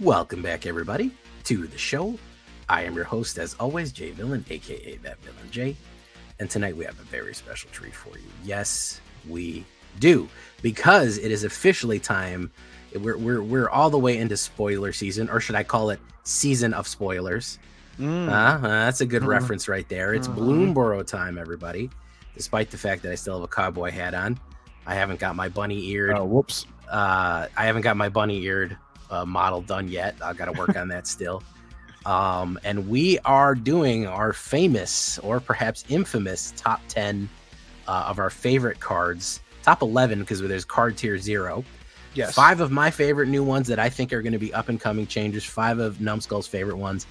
Welcome back, everybody, to the show. I am your host, as always, Jay Villain, aka That Villain Jay, and tonight we have a very special treat for you. Yes, we do, because it is officially time. We're all the way into spoiler season, or should I call it season of spoilers? That's a good reference right there. It's Bloomborough time, everybody. Despite the fact that I still have a cowboy hat on, I haven't got my bunny-eared. Oh, whoops! I haven't got my bunny-eared model done yet. I got to work on that still. And we are doing our famous, or perhaps infamous, top 10 of our favorite cards. Top 11, because there's card tier 0. Yes. 5 of my favorite new ones that I think are going to be up and coming changes. 5 of Numbskull's favorite ones.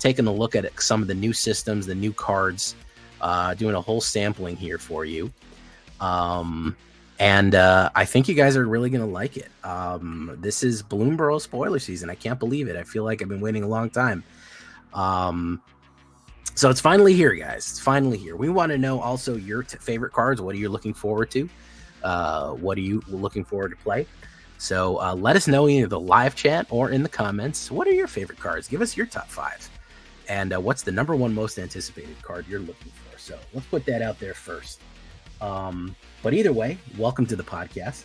Taking a look at some of the new systems, the new cards, doing a whole sampling here for you. And I think you guys are really going to like it. This is Bloomborough spoiler season. I can't believe it. I feel like I've been waiting a long time. So it's finally here, guys. It's finally here. We want to know also your favorite cards. What are you looking forward to? What are you looking forward to play? So let us know either the live chat or in the comments. What are your favorite cards? Give us your top 5. And what's the number 1 most anticipated card you're looking for? So let's put that out there first. But either way, welcome to the podcast.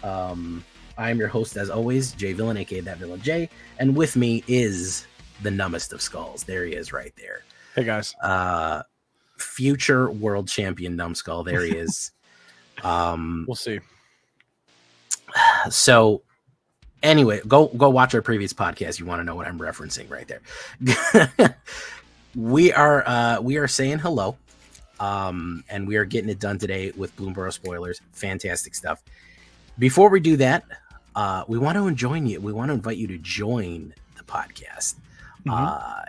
I am your host, as always, Jay Villain, aka That Villain Jay, and with me is the numbest of skulls. There he is, right there. Hey guys. Future world champion Numbskull. There he is. We'll see. So, anyway, go watch our previous podcast. You want to know what I'm referencing right there. We are saying hello. And we are getting it done today with Bloomborough spoilers. Fantastic stuff. Before we do that, we want to join you. We want to invite you to join the podcast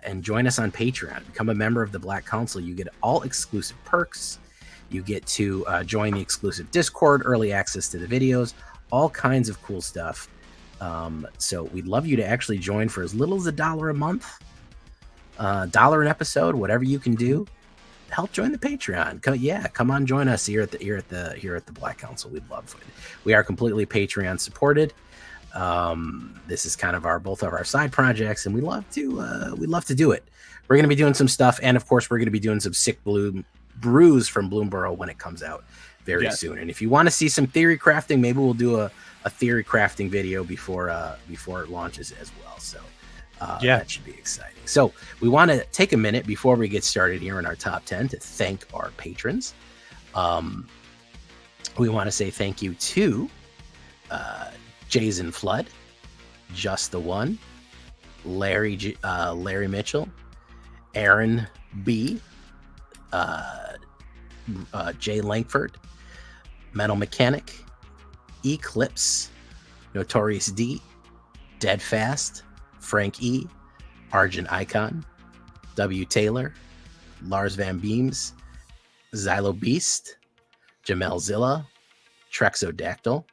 and join us on Patreon. Become a member of the Black Council. You get all exclusive perks. You get to join the exclusive Discord, early access to the videos, all kinds of cool stuff. So we'd love you to actually join for as little as $1 a month, $1 an episode, whatever you can do. Help join the Patreon. Come on, join us here at the Black Council. We'd love it. We are completely Patreon supported. This is kind of both of our side projects, and we love to do it. We're going to be doing some stuff, and of course, we're going to be doing some sick brews from Bloomborough when it comes out very soon. And if you want to see some theory crafting, maybe we'll do a theory crafting video before it launches as well. So. That should be exciting. So we want to take a minute before we get started here in our top 10 to thank our patrons. We want to say thank you to Jason Flood, Just the One, Larry Mitchell, Aaron B, Jay Langford, Metal Mechanic, Eclipse, Notorious D, Dead Fast, Frank E, Argent Icon, W. Taylor, Lars Van Beams, Xylo Beast, Jamel Zilla, Trexodactyl,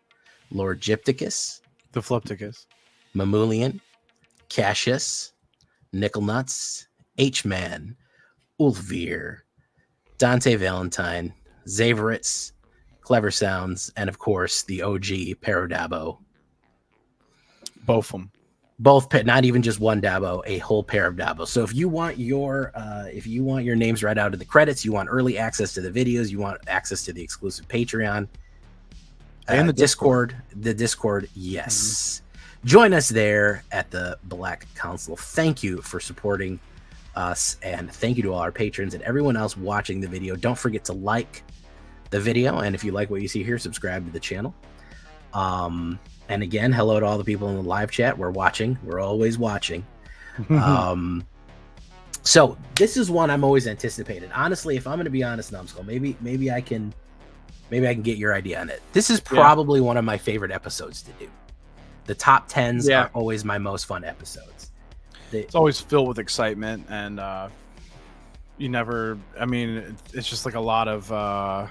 Lord Gypticus, The Flipticus, Mamulian, Cassius, Nickel Nuts, H-Man, Ulfveer, Dante Valentine, Zaveritz, Clever Sounds, and of course the OG Paradabo. both of them. Both, not even just one Dabo, a whole pair of Dabos. So if you want your names right out of the credits, you want early access to the videos, you want access to the exclusive Patreon and the Discord, yes. Join us there at the Black Council. Thank you for supporting us, and thank you to all our patrons and everyone else watching the video. Don't forget to like the video, and if you like what you see here, subscribe to the channel. And again, hello to all the people in the live chat. We're watching. We're always watching. So this is one I'm always anticipated. Honestly, if I'm going to be honest, Numbskull, maybe I can get your idea on it. This is probably one of my favorite episodes to do. The top 10s are always my most fun episodes. It's always filled with excitement, and it's just like a lot of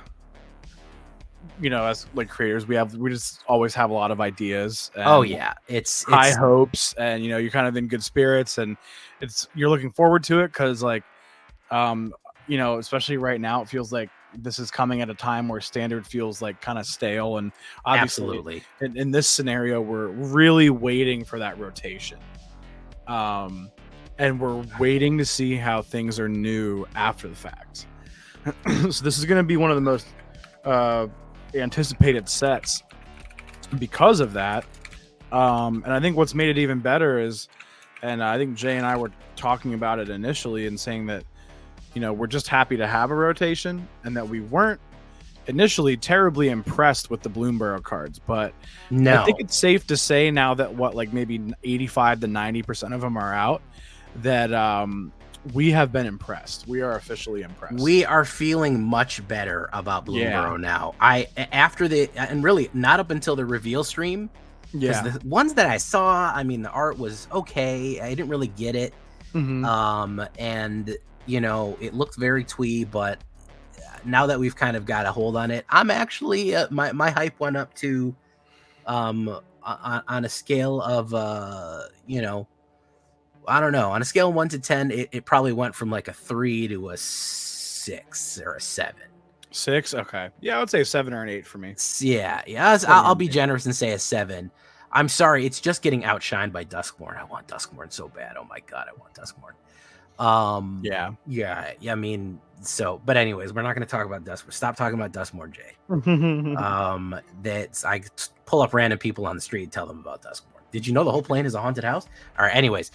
as like creators, we just always have a lot of ideas. And it's high hopes, and you're kind of in good spirits, and you're looking forward to it because especially right now, it feels like this is coming at a time where standard feels like kind of stale, and obviously absolutely in this scenario we're really waiting for that rotation. and we're waiting to see how things are new after the fact. So this is going to be one of the most anticipated sets because of that. And I think what's made it even better is, and I think Jay and I were talking about it initially and saying that, you know, we're just happy to have a rotation and that we weren't initially terribly impressed with the BLOOMBURROW cards, but No, I think it's safe to say now that like maybe 85 to 90% of them are out, that we have been impressed. We are officially impressed. we are feeling much better about BLOOMBURROW now. And really not up until the reveal stream. Yeah. The ones that I saw, I mean, the art was okay. I didn't really get it. And you know, it looked very twee, but now that we've kind of got a hold on it, I'm actually my hype went up to on a scale of you know, I don't know, on a scale of 1 to 10, it probably went from like a 3 to a 6 or a 7. 6? Okay. Yeah, I would say 7 or an 8 for me. Yeah, I'll be generous and say a 7. I'm sorry, it's just getting outshined by Duskmourn. I want Duskmourn so bad. Oh my god, I want Duskmourn. Yeah. I mean, so, but anyways, we're not going to talk about Duskmourn. Stop talking about Duskmourn, Jay. That's I pull up random people on the street and tell them about Duskmourn. Did you know the whole plane is a haunted house? All right. Anyways,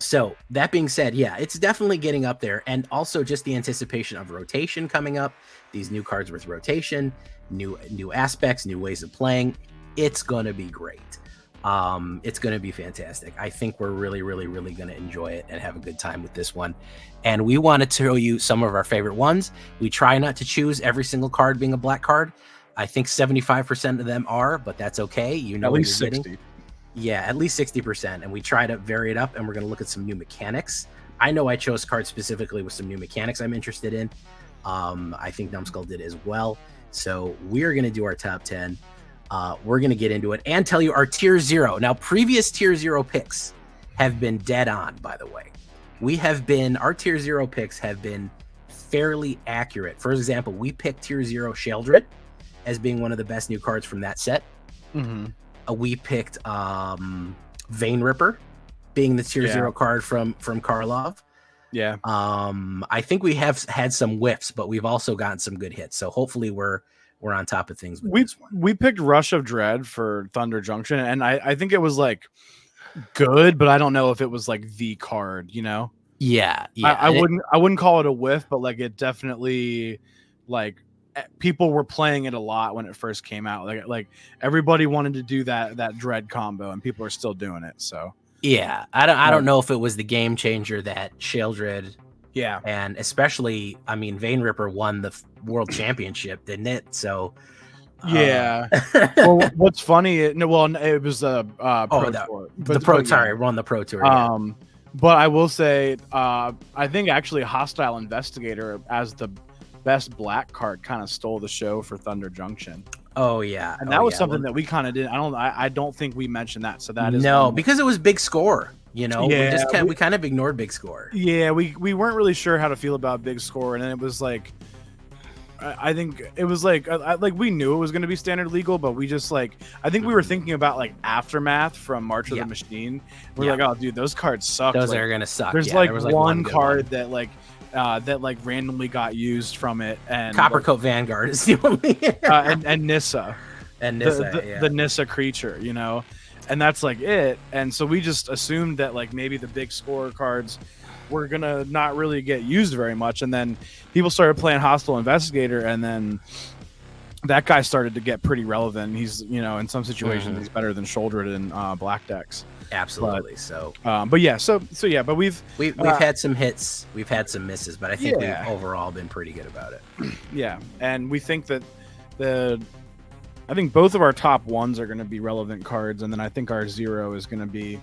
so that being said, yeah, it's definitely getting up there, and also just the anticipation of rotation coming up. These new cards with rotation, new aspects, new ways of playing. It's gonna be great. It's gonna be fantastic. I think we're really gonna enjoy it and have a good time with this one. And we want to show you some of our favorite ones. We try not to choose every single card being a black card. I think 75% of them are, but that's okay. You know, at least 60. Getting. Yeah, at least 60%. And we try to vary it up, and we're going to look at some new mechanics. I know I chose cards specifically with some new mechanics I'm interested in. I think Numbskull did as well. So we're going to do our top 10. We're going to get into it and tell you our tier 0. Now, previous tier 0 picks have been dead on, by the way. Our tier 0 picks have been fairly accurate. For example, we picked tier 0 Sheldred as being one of the best new cards from that set. We picked Vein Ripper being the tier 0 card from Karlov. Yeah. I think we have had some whiffs, but we've also gotten some good hits. So hopefully we're on top of things with this one. We picked Rush of Dread for Thunder Junction, and I think it was like good, but I don't know if it was like the card, you know? Yeah. I wouldn't call it a whiff, but like it definitely, like, people were playing it a lot when it first came out. Like everybody wanted to do that Dread combo, and people are still doing it. So yeah, I don't know if it was the game changer that Sheldred. Yeah, and especially, I mean, Vein Ripper won the world championship, didn't it? So yeah. Well, what's funny? It was the Pro Tour. Won the Pro Tour. Yeah. But I will say, I think actually Hostile Investigator as the best black card kind of stole the show for Thunder Junction. Oh yeah, and that was something that we kind of did. I don't think we mentioned that. So that is because it was big score. You know, yeah, we kind of ignored big score. Yeah, we weren't really sure how to feel about big score, and then it was like, I think it was like we knew it was going to be standard legal, but we just like, I think we were thinking about like Aftermath from March of the Machine. We're like, oh dude, those cards suck. Those are gonna suck. There's like one card that like randomly got used from it, and Coppercoat Vanguard is the only and Nissa the Nissa creature, you know, and that's like it. And so we just assumed that like maybe the big score cards were gonna not really get used very much, and then people started playing Hostile Investigator, and then that guy started to get pretty relevant. He's, you know, in some situations he's better than Sheldred in black decks. Absolutely. But we've had some hits, we've had some misses, but I think we've overall been pretty good about it. Yeah, and we think that I think both of our top ones are going to be relevant cards, and then I think our 0 is going to be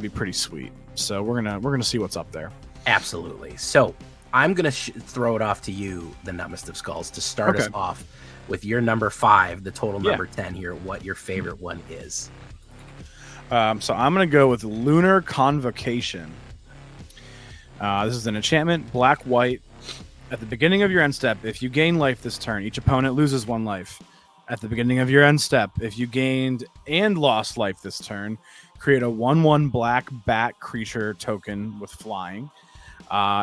pretty sweet. So we're gonna see what's up there. Absolutely. So I'm gonna throw it off to you, the Numbest of Skulls, to start us off with your number 5, the total number 10 here. What your favorite one is? So I'm going to go with Lunar Convocation. This is an enchantment, black-white. At the beginning of your end step, if you gain life this turn, each opponent loses 1 life. At the beginning of your end step, if you gained and lost life this turn, create a 1/1 black bat creature token with flying.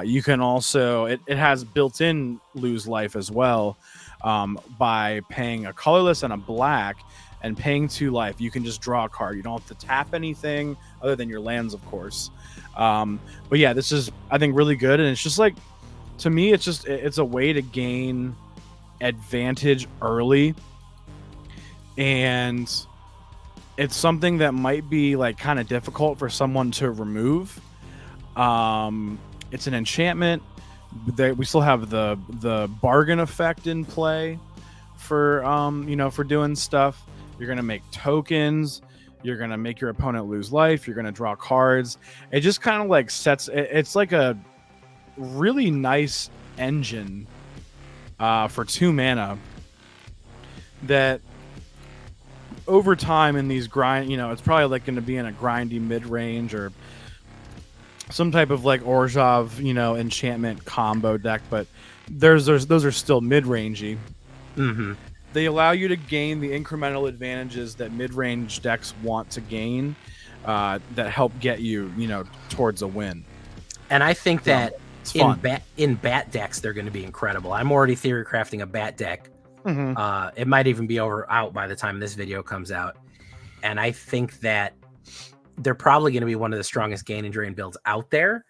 You can also, it has built-in lose life as well, by paying a colorless and a black and paying 2 life. You can just draw a card. You don't have to tap anything other than your lands, of course. But yeah, this is, I think, really good. And it's just like, to me, it's a way to gain advantage early. And it's something that might be like kind of difficult for someone to remove. It's an enchantment. We still have the bargain effect in play for for doing stuff. You're gonna make tokens. You're gonna make your opponent lose life. You're gonna draw cards. It just kind of like sets. It's like a really nice engine for 2 mana that over time in these grind, it's probably like going to be in a grindy mid-range or some type of like Orzhov, enchantment combo deck, but those are still mid-rangey. Mm-hmm. They allow you to gain the incremental advantages that mid-range decks want to gain, that help get you, towards a win. And I think that in bat decks, they're going to be incredible. I'm already theory crafting a bat deck. Mm-hmm. It might even be out by the time this video comes out. And I think that they're probably going to be one of the strongest gain and drain builds out there.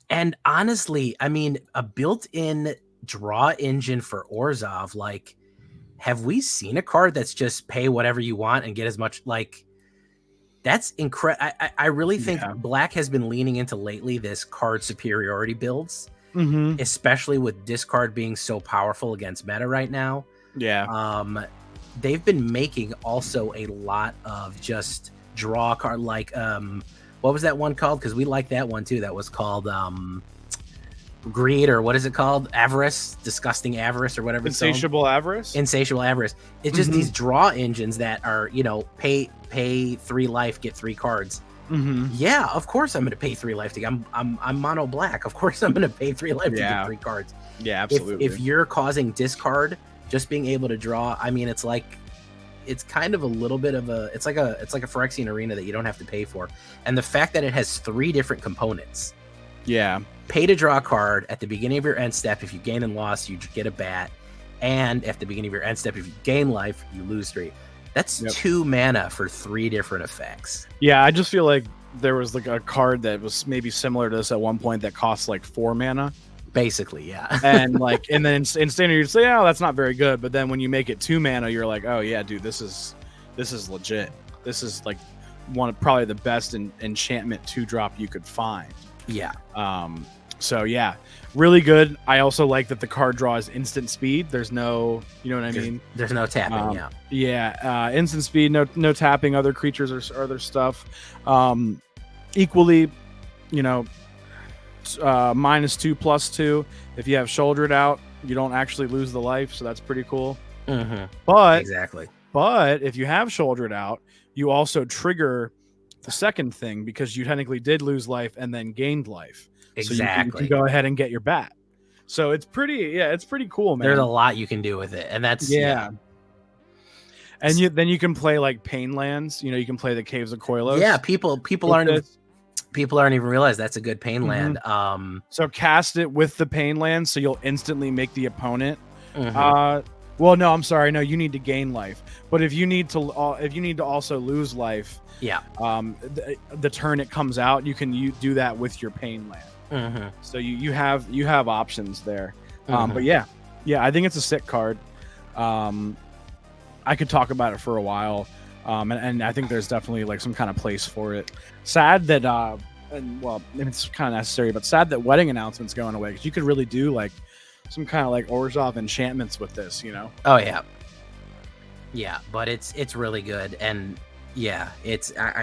And honestly, I mean, a built-in draw engine for Orzhov, like, have we seen a card that's just pay whatever you want and get as much? Like, that's incredible. I really think Black has been leaning into lately this card superiority builds, especially with discard being so powerful against meta right now. Yeah. They've been making also a lot of just draw card, like what was that one called? Because we like that one too. That was called Greed, or what is it called? Avarice, disgusting avarice, or whatever. Insatiable avarice. Insatiable avarice. It's just these draw engines that are, pay 3 life, get 3 cards. Yeah, of course I'm going to pay 3 life to get. I'm mono black. Of course I'm going to pay 3 life to get 3 cards. Yeah, absolutely. If you're causing discard, just being able to draw, I mean, it's kind of a little bit of it's like a Phyrexian arena that you don't have to pay for. And the fact that it has 3 different components. Yeah. Pay to draw a card at the beginning of your end step. If you gain and lost, you get a bat. And at the beginning of your end step, if you gain life, you lose 3. That's 2 mana for 3 different effects. Yeah, I just feel like there was like a card that was maybe similar to this at one point that costs like 4 mana. Basically, yeah. And then in standard you'd say, oh, that's not very good. But then when you make it 2 mana, you're like, oh yeah, dude, this is legit. This is like probably the best enchantment 2-drop you could find. Yeah. So yeah, really good. I also like that the card draw is instant speed. There's no, you know what I mean? There's no tapping. Instant speed, no tapping other creatures or other stuff. Equally, -2/+2. If you have shouldered out, you don't actually lose the life, so that's pretty cool. But if you have shouldered out, you also trigger the second thing because you technically did lose life and then gained life. Exactly. So you can go ahead and get your bat. So it's pretty cool, man. There's a lot you can do with it, and that's And then you can play like pain lands. You can play the Caves of Koilos. Yeah, people aren't even realize that's a good pain land. So cast it with the pain land, so you'll instantly make the opponent. Well, no, I'm sorry. No, you need to gain life. But if you need to also lose life, the turn it comes out, you do that with your pain land. So you have options there. But yeah, I think it's a sick card. I could talk about it for a while. And I think there's definitely like some kind of place for it. Sad that it's kind of necessary, but sad that wedding announcement's going away, because you could really do like some kind of like Orzhov enchantments with this, Oh yeah, but it's really good, and I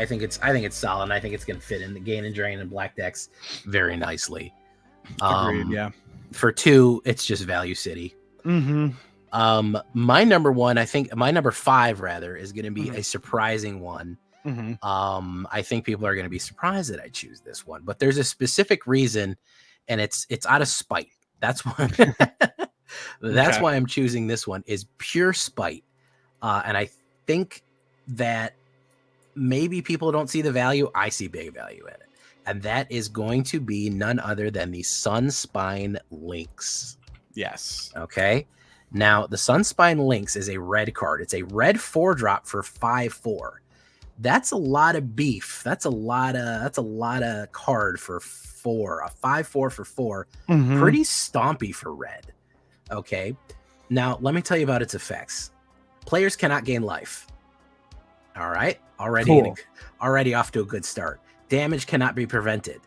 think it's solid, and I think it's gonna fit in the gain and drain and black decks very nicely. Agreed. Yeah, for 2, it's just value city. My number 1, I think my number 5 rather, is going to be a surprising one. I think people are going to be surprised that I choose this one, but there's a specific reason, and it's out of spite. That's why why I'm choosing this one, is pure spite. And I think that maybe people don't see the value. I see big value in it. And that is going to be none other than the Sunspine Lynx. Yes. Okay. Now, the Sunspine Lynx is a red card. It's a red 4-drop for 5/4. That's a lot of beef. That's a lot of card for 4. A 5/4 for 4. Mm-hmm. Pretty stompy for red. Okay. Now, let me tell you about its effects. Players cannot gain life. All right. Already off to a good start. Damage cannot be prevented.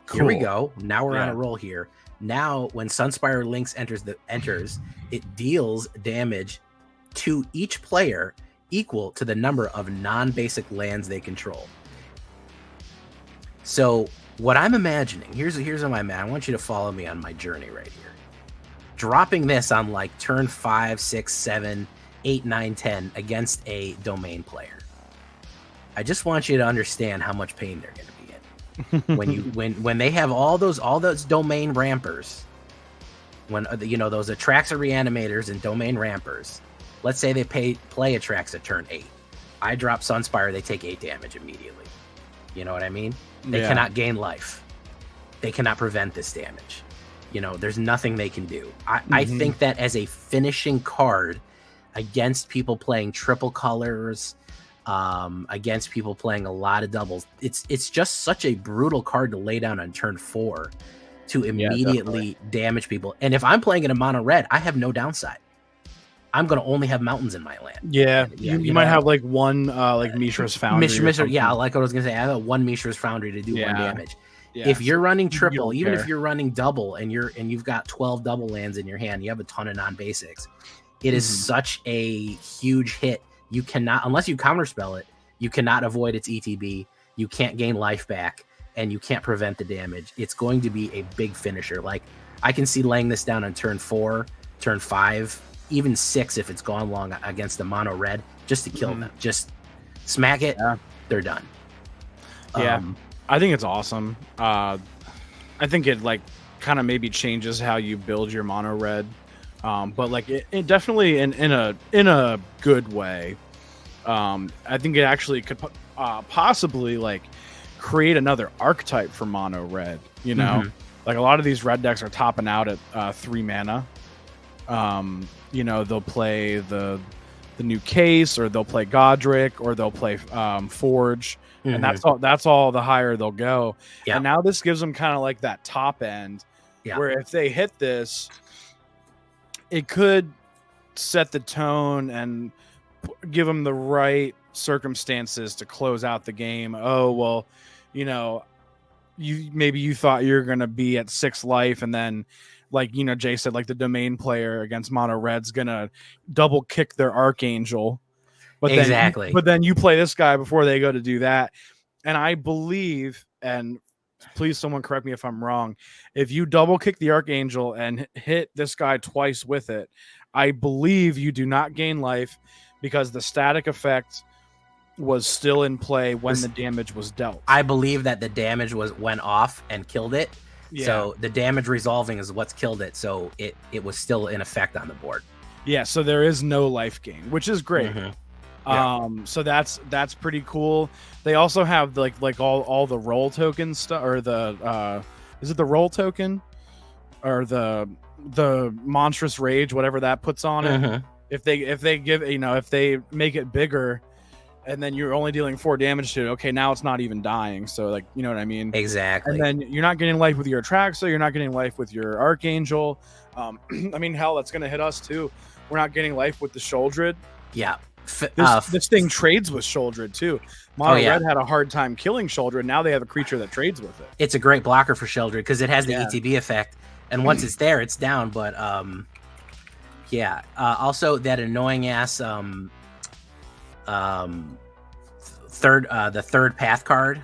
Cool. Here we go. Now we're on a roll here. Now, when Sunspire Lynx enters, it deals damage to each player equal to the number of non-basic lands they control. So, what I'm imagining, here's on my map. I want you to follow me on my journey right here. Dropping this on like turn 5, 6, 7, 8, 9, 10 against a domain player. I just want you to understand how much pain they're going to be in when they have all those domain rampers. When those Atraxa Reanimators and domain rampers. Let's say they play Atraxa turn 8. I drop Sunspire, they take 8 damage immediately. You know what I mean? They cannot gain life. They cannot prevent this damage. There's nothing they can do. I think that as a finishing card against people playing triple colors, against people playing a lot of doubles, it's just such a brutal card to lay down on turn 4 to immediately damage people. And if I'm playing in a mono red, I have no downside. I'm going to only have mountains in my land. You might have like one like Mishra's Foundry. Like I was going to say, I have one Mishra's Foundry to do 1 damage. If you're running triple, even if you're running double and you've got 12 double lands in your hand, you have a ton of non-basics. It is such a huge hit. You cannot, unless you counterspell it, you cannot avoid its ETB. You can't gain life back, and you can't prevent the damage. It's going to be a big finisher. Like, I can see laying this down on turn 4, turn 5, even 6 if it's gone long against the mono red, just to kill them. Just smack it, they're done. I think it's awesome. I think it like kind of maybe changes how you build your mono red. But like it definitely in a good way. I think it actually could possibly like create another archetype for mono red. Like a lot of these red decks are topping out at 3 mana. They'll play the new Case, or they'll play Godric, or they'll play Forge, and that's all the higher they'll go. And now this gives them kind of like that top end, where if they hit this, it could set the tone and give them the right circumstances to close out the game. Oh, well, you thought you were going to be at 6 life, and then like, Jay said, like the domain player against mono red's going to double kick their Archangel. But then you play this guy before they go to do that. And I believe, and please someone correct me if I'm wrong, if you double kick the Archangel and hit this guy twice with it, I believe you do not gain life, because the static effect was still in play when the damage was dealt. I believe that the damage went off and killed it. So the damage resolving is what's killed it. So it was still in effect on the board. So there is no life gain, which is great. So that's pretty cool. They also have like all the roll token stuff, or the is it the roll token, or the monstrous rage, whatever that puts on it. If they give, if they make it bigger, and then you're only dealing 4 damage to it, okay, now it's not even dying. So like, you know what I mean? Exactly. And then you're not getting life with your Atraxa, you're not getting life with your Archangel. I mean, hell, that's gonna hit us too. We're not getting life with the Sholdred. This thing trades with Sholdred too. Mono Red had a hard time killing Sholdred. Now they have a creature that trades with it. It's a great blocker for Sholdred because it has the ETB effect, and once it's there, it's down. But also that annoying ass the third path card.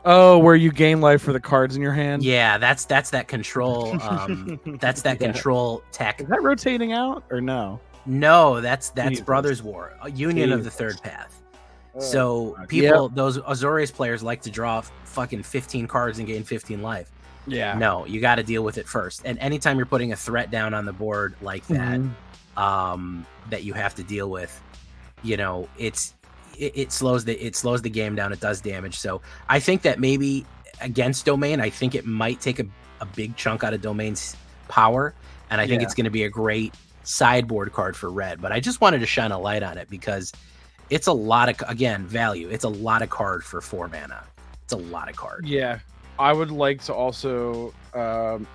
Where you gain life for the cards in your hand. Yeah, that's that control. That's that control tech. Is that rotating out or no? No, that's Brothers War, a union of the third path. So people, those Azorius players like to draw fucking 15 cards and gain 15 life. Yeah. No, you got to deal with it first. And anytime you're putting a threat down on the board like that, that you have to deal with, you know, it slows the game down. It does damage. So I think that maybe against Domain, I think it might take a big chunk out of Domain's power, and I think it's going to be a great sideboard card for red. But I just wanted to shine a light on it because it's a lot of, again, value. It's a lot of card for 4 mana. It's a lot of card. Yeah. I would like to also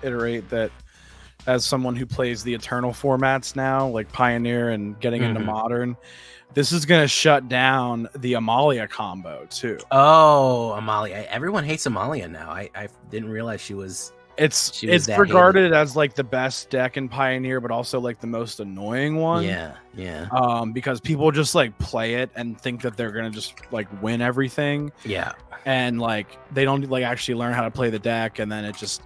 iterate that as someone who plays the Eternal formats now, like Pioneer and getting into Modern, this is going to shut down the Amalia combo too. Oh, Amalia. Everyone hates Amalia now. I didn't realize she was... It's regarded as like the best deck in Pioneer, but also like the most annoying one. Yeah. Because people just like play it and think that they're gonna just like win everything. Yeah. And like they don't like actually learn how to play the deck, and then it just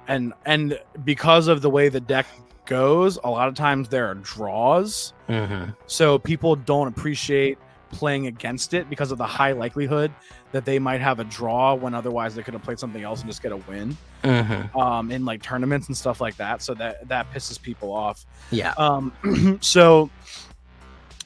and because of the way the deck goes, a lot of times there are draws. So people don't appreciate playing against it because of the high likelihood that they might have a draw when otherwise they could have played something else and just get a win in like tournaments and stuff like that. So that pisses people off. So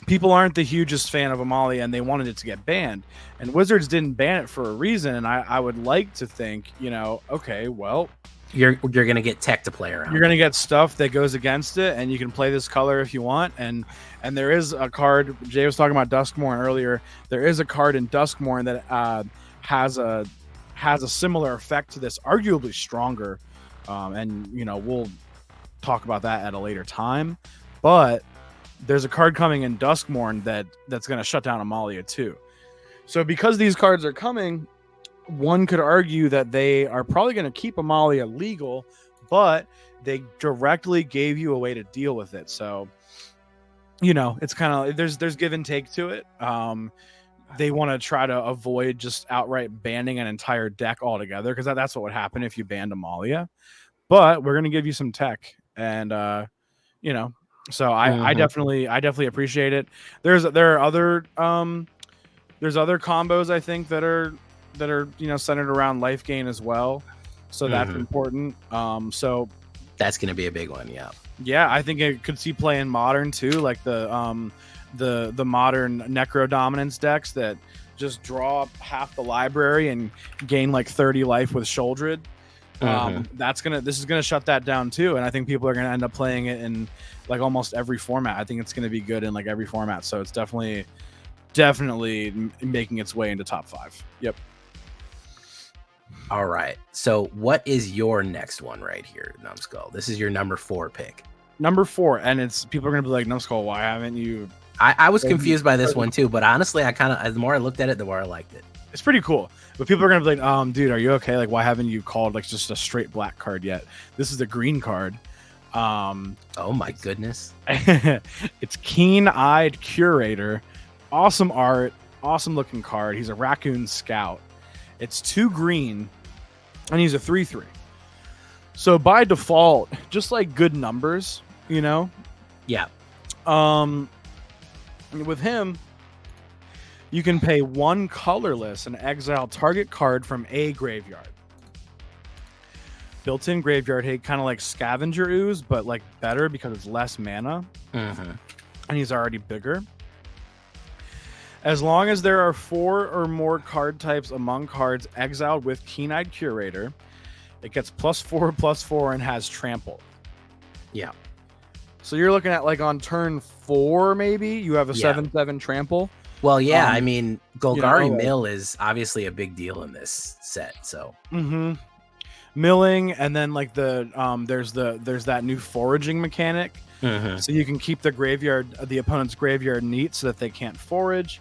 people aren't the hugest fan of Amalia, and they wanted it to get banned, and Wizards didn't ban it for a reason. And I would like to think, you know, okay, well, you're gonna get tech to play around. You're gonna get stuff that goes against it, and you can play this color if you want. And there is a card. Jay was talking about Duskmourn earlier. There is a card in Duskmourn that has a similar effect to this, arguably stronger. And you know, we'll talk about that at a later time. But there's a card coming in Duskmourn that's gonna shut down Amalia too. So because these cards are coming, one could argue that they are probably going to keep Amalia legal, but they directly gave you a way to deal with it. So, you know, it's kind of there's give and take to it. They want to try to avoid just outright banning an entire deck altogether, because that's what would happen if you banned Amalia. But we're going to give you some tech, and you know, so I definitely appreciate it. There's other combos I think that are you know centered around life gain as well, so that's important. So that's going to be a big one. Yeah, I think it could see play in Modern too, like the Modern Necro Dominance decks that just draw half the library and gain like 30 life with Sheoldred. This is gonna shut that down too, and I think people are gonna end up playing it in like almost every format. I think it's gonna be good in like every format, so it's definitely making its way into top 5. Yep. All right. So what is your next one right here, Numbskull? This is your number 4 pick. Number 4, and it's people are gonna be like, Numbskull, why haven't you? I was confused by this one too, but honestly, the more I looked at it, the more I liked it. It's pretty cool. But people are gonna be like, dude, are you okay? Like, why haven't you called like just a straight black card yet? This is a green card. Oh my goodness. It's Keen-Eyed Curator. Awesome art, awesome looking card. He's a Raccoon Scout. It's 2 green, and he's a 3/3. So by default, just like good numbers, you know? Yeah. With him, you can pay 1 colorless and exile target card from a graveyard. Built-in graveyard hate, kind of like Scavenger Ooze, but like better because it's less mana. And he's already bigger. As long as there are 4 or more card types among cards exiled with Keen-Eyed Curator, it gets +4/+4 and has trample. Yeah. So you're looking at like on turn 4, maybe you have a 7/7 trample. Well, yeah, I mean, Golgari Mill is obviously a big deal in this set. So milling, and then like the there's that new foraging mechanic. So you can keep the opponent's graveyard neat so that they can't forage.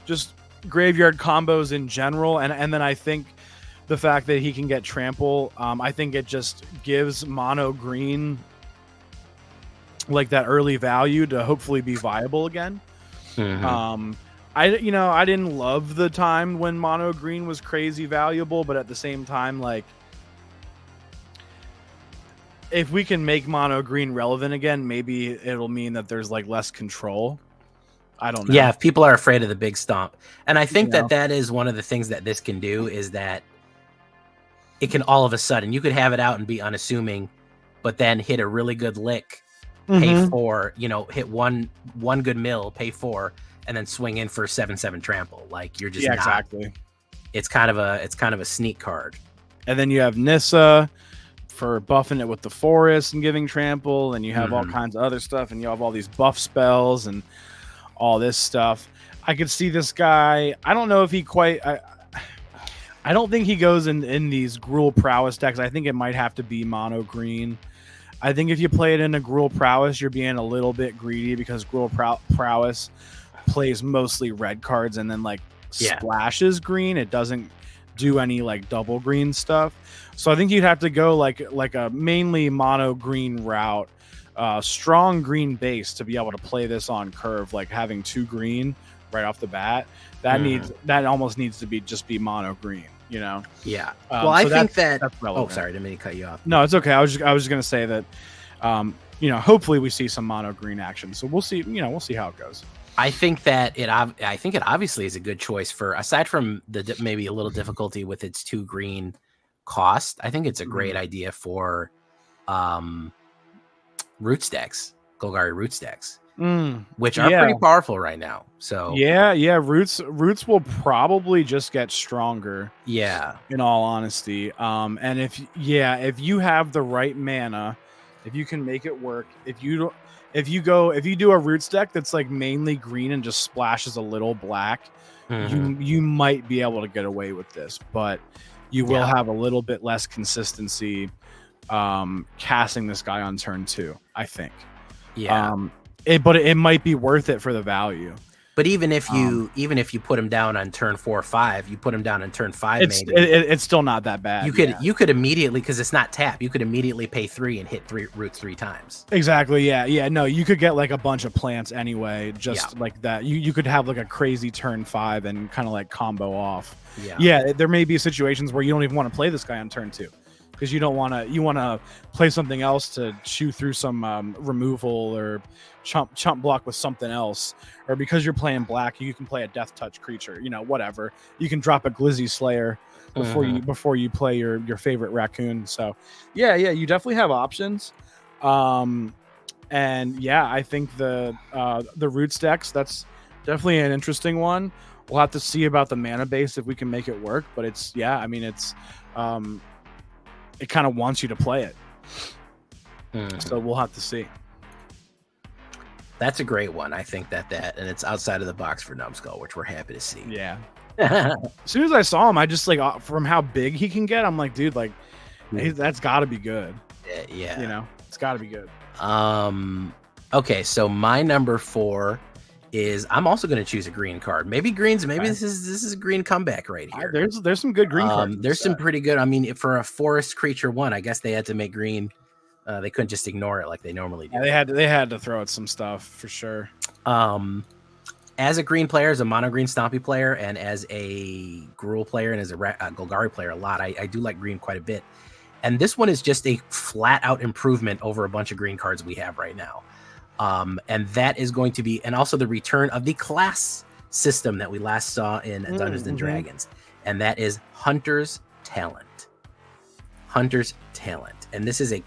Just graveyard combos in general, and then I think the fact that he can get trample, I think it just gives mono green like that early value to hopefully be viable again. I didn't love the time when mono green was crazy valuable, but at the same time, like, if we can make mono green relevant again, maybe it'll mean that there's like less control. I don't know. Yeah, if people are afraid of the big stomp. And I think that is one of the things that this can do, is that it can all of a sudden, you could have it out and be unassuming, but then hit a really good lick, pay 4, you know, hit one good mill, pay 4, and then swing in for 7/7 trample. Like you're just exactly. It's kind of a sneak card. And then you have Nissa for buffing it with the forest and giving trample, and you have all kinds of other stuff, and you have all these buff spells and all this stuff. I could see this guy. I don't know if he quite. I don't think he goes in these Gruul Prowess decks. I think it might have to be mono green. I think if you play it in a Gruul Prowess, you're being a little bit greedy because Gruul Prowess plays mostly red cards and then like splashes green. It doesn't do any like double green stuff. So I think you'd have to go like a mainly mono green route, strong green base to be able to play this on curve, like having 2 green right off the bat. That almost needs to be mono green, you know? Yeah. Well, I think that's relevant. Oh, sorry, I didn't mean to cut you off. No, it's okay. I was just going to say that, you know, hopefully we see some mono green action. So we'll see. You know, we'll see how it goes. I think that it obviously is a good choice for, aside from the maybe a little difficulty with its 2 green cost. I think it's a great idea for root stacks, Golgari root stacks, which are pretty powerful right now. So yeah, roots will probably just get stronger. Yeah, in all honesty, and if you have the right mana, if you can make it work, if you do a roots deck that's like mainly green and just splashes a little black, you might be able to get away with this, but you will have a little bit less consistency casting this guy on turn 2, I think. Yeah. But it might be worth it for the value. But even if you put him down on turn 4 or 5, you put him down on turn 5, it's still not that bad. You could immediately, because it's not tap, you could immediately pay 3 and hit 3 roots 3 times. Exactly. Yeah. No, you could get like a bunch of plants anyway, just like that. You could have like a crazy turn 5 and kind of like combo off. Yeah. There may be situations where you don't even want to play this guy on turn 2. Because you want to play something else to chew through some removal or chump block with something else, or because you're playing black, you can play a death touch creature. You know, whatever. You can drop a Glizzy Slayer before you play your favorite raccoon. So, yeah, you definitely have options. And yeah, I think the roots decks, that's definitely an interesting one. We'll have to see about the mana base if we can make it work. But it's it kind of wants you to play it. So we'll have to see. That's a great one. I think that and it's outside of the box for Numbskull, which we're happy to see. Yeah. As soon as I saw him, I just like, from how big he can get, I'm like, dude, like that's got to be good. Yeah. You know, it's got to be good. Okay, so my number 4 is, I'm also going to choose a green card. Maybe greens. Maybe this is a green comeback right here. There's some good green cards. There's some pretty good. I mean, for a forest creature 1, I guess they had to make green. They couldn't just ignore it like they normally do. Yeah, they had to throw out some stuff for sure. As a green player, as a mono green stompy player, and as a Gruul player, and as a Golgari player, a lot, I do like green quite a bit. And this one is just a flat out improvement over a bunch of green cards we have right now. And that is going to be, and also the return of the class system that we last saw in Dungeons and Dragons, and that is Hunter's Talent. Hunter's Talent, and this is a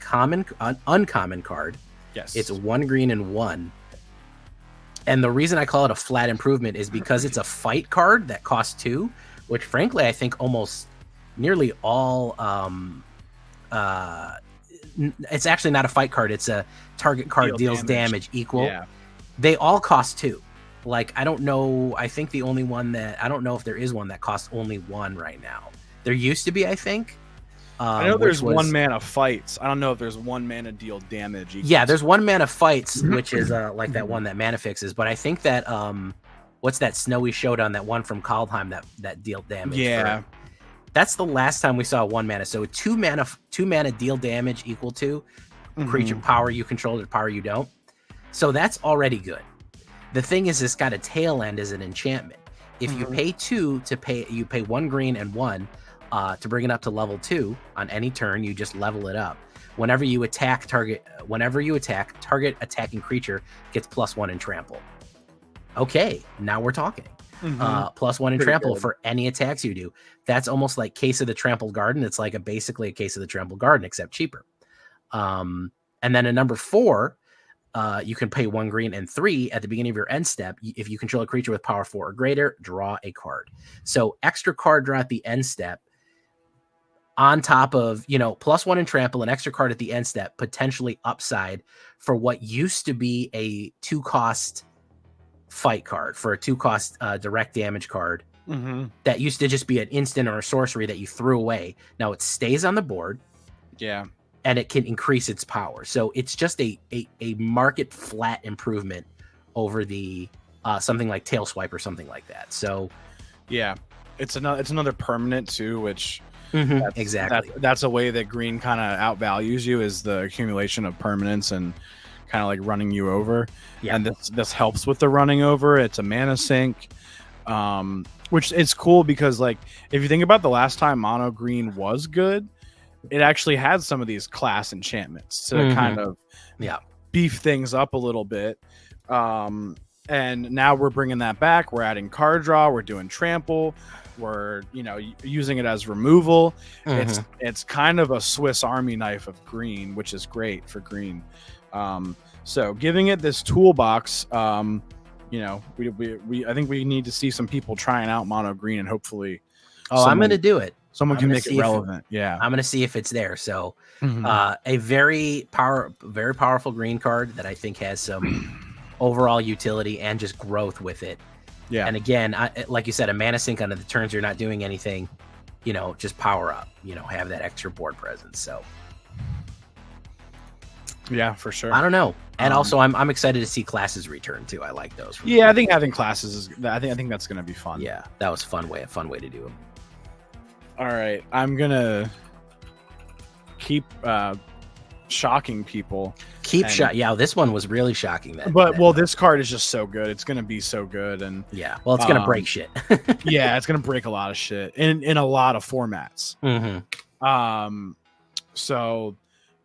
uncommon card. Yes, it's 1 green and 1. And the reason I call it a flat improvement is because it's a fight card that costs 2, which frankly I think almost nearly all. It's actually not a fight card. It's a target card deals damage equal. Yeah. They all cost 2. Like, I don't know. I think the only one that, I don't know if there is one that costs only 1 right now. There used to be, I think. I know there's 1 mana fights. I don't know if there's 1 mana deal damage. Yeah, there's 1 mana fights, which is like that one that mana fixes. But I think that what's that Snowy Showdown, that one from Kaldheim that dealt damage? Yeah. That's the last time we saw 1 mana. So 2 mana deal damage equal to creature power you control or power you don't. So that's already good. The thing is, it's got a tail end as an enchantment. If you pay 2 you pay 1 green and 1 to bring it up to level 2 on any turn. You just level it up. Whenever you attack, target attacking creature gets +1 in trample. Okay, now we're talking. +1 in Pretty trample good. for any attacks you do. That's almost like Case of the Trampled Garden. It's like basically a Case of the Trampled Garden, except cheaper. And then a number 4, you can pay 1 green and 3 at the beginning of your end step. If you control a creature with power 4 or greater, draw a card. So extra card draw at the end step, on top of, +1 in trample, an extra card at the end step, potentially upside for what used to be a 2-cost fight card, for a 2-cost direct damage card. That used to just be an instant or a sorcery that you threw away. Now it stays on the board. Yeah. And it can increase its power. So it's just a market flat improvement over the something like Tail Swipe or something like that. So yeah, it's another permanent too, which exactly that's a way that green kind of outvalues you, is the accumulation of permanents and kind of like running you over. Yeah. And this helps with the running over. It's a mana sink, which is cool because, like, if you think about the last time mono green was good, it actually had some of these class enchantments to kind of beef things up a little bit. And now we're bringing that back. We're adding card draw. We're doing trample. We're, using it as removal. It's kind of a Swiss Army knife of green, which is great for green. So giving it this toolbox, I think we need to see some people trying out mono green, and hopefully I'm going to do it. Someone can make it relevant. I'm going to see if it's there. So a very powerful green card that I think has some overall utility and just growth with it. Yeah. And again, like you said, a mana sink on the turns you're not doing anything, just power up, have that extra board presence. So yeah, for sure. I don't know. And also I'm excited to see classes return too. I like those. Yeah, I think having classes is, I think that's going to be fun. Yeah, that was a fun way to do them. All right, I'm gonna keep shocking people. Yeah, this one was really shocking. This card is just so good. It's gonna be so good, and it's gonna break shit. Yeah, it's gonna break a lot of shit in a lot of formats. So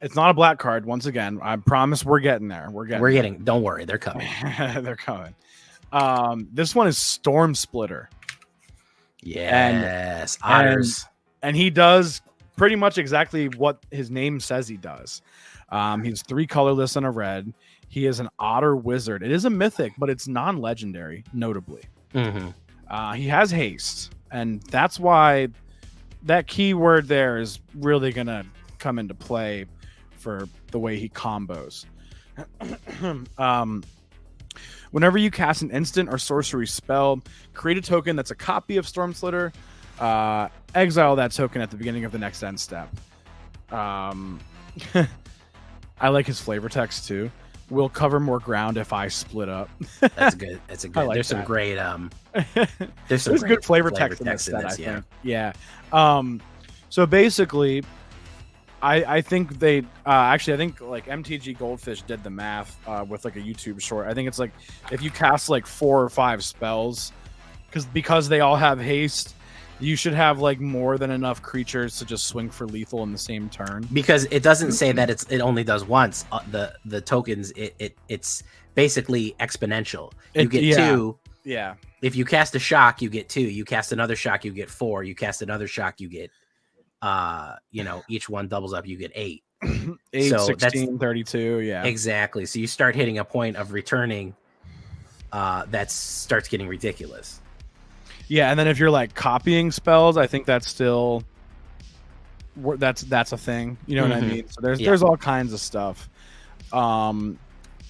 it's not a black card. Once again, I promise we're getting there. We're getting. Don't worry, they're coming. They're coming. This one is Storm Splitter. Yes, otters. And he does pretty much exactly what his name says he does. He's 3 colorless and a red. He is an otter wizard. It is a mythic, but it's non-legendary, notably. He has haste, and that's why that keyword there is really going to come into play for the way he combos. Whenever you cast an instant or sorcery spell, create a token that's a copy of Storm Splitter. Exile that token at the beginning of the next end step. I like his flavor text too. Will cover more ground if I split up. That's good. That's a good. Like there's some great. There's good flavor text in this set, I think. Yeah. So basically, I think they I think like MTG Goldfish did the math with like a YouTube short. I think it's like if you cast like 4 or 5 spells, because they all have haste, you should have like more than enough creatures to just swing for lethal in the same turn. Because it doesn't say that it only does once. The tokens it's basically exponential. You get 2. Yeah. If you cast a shock, you get 2. You cast another shock, you get 4. You cast another shock, you get each one doubles up, you get 8. 8, so 16, 32, yeah. Exactly. So you start hitting a point of returning that starts getting ridiculous. Yeah, and then if you're like copying spells, I think that's still that's a thing. You know what I mean? So there's all kinds of stuff. And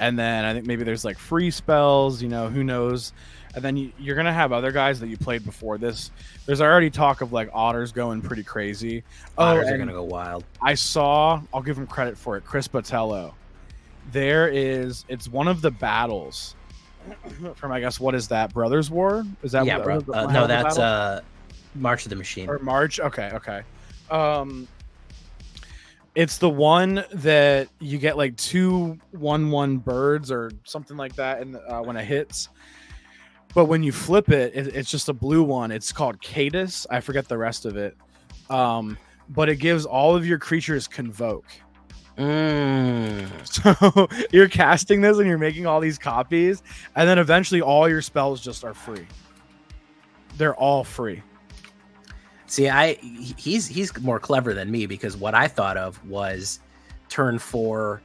then I think maybe there's like free spells, who knows? And then you're going to have other guys that you played before this. There's already talk of like otters going pretty crazy. Otters are going to go wild. I'll give him credit for it, Chris Botello. It's one of the battles from, I guess, what is that? Brothers War? Is that no, that's March of the Machine. Or March? Okay. It's the one that you get like 2 1/1 birds or something like that when it hits. But when you flip it, it's just a blue one. It's called Cadus. I forget the rest of it. But it gives all of your creatures Convoke. So you're casting this and you're making all these copies, and then eventually all your spells just are free. They're all free. See, he's more clever than me, because what I thought of was turn 4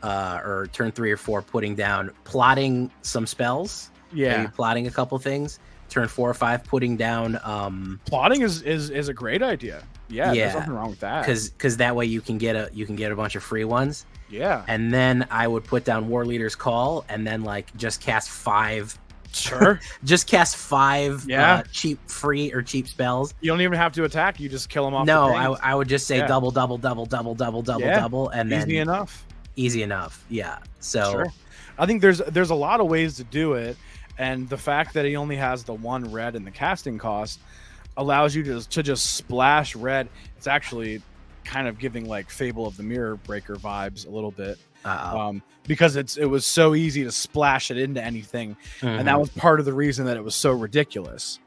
or turn 3 or 4, plotting some spells. Yeah, maybe plotting a couple things. Turn 4 or 5, putting down plotting is a great idea. Yeah, there's nothing wrong with that. Because that way you can get a bunch of free ones. Yeah. And then I would put down War Leader's Call, and then like just cast 5. Sure. Just cast 5 cheap free or cheap spells. You don't even have to attack. You just kill them off. No, I would just say double, and then easy enough. Yeah. So sure. I think there's a lot of ways to do it, and the fact that he only has the 1 red in the casting cost allows you to just splash red. It's actually kind of giving like Fable of the Mirror Breaker vibes a little bit. Because it was so easy to splash it into anything, and that was part of the reason that it was so ridiculous.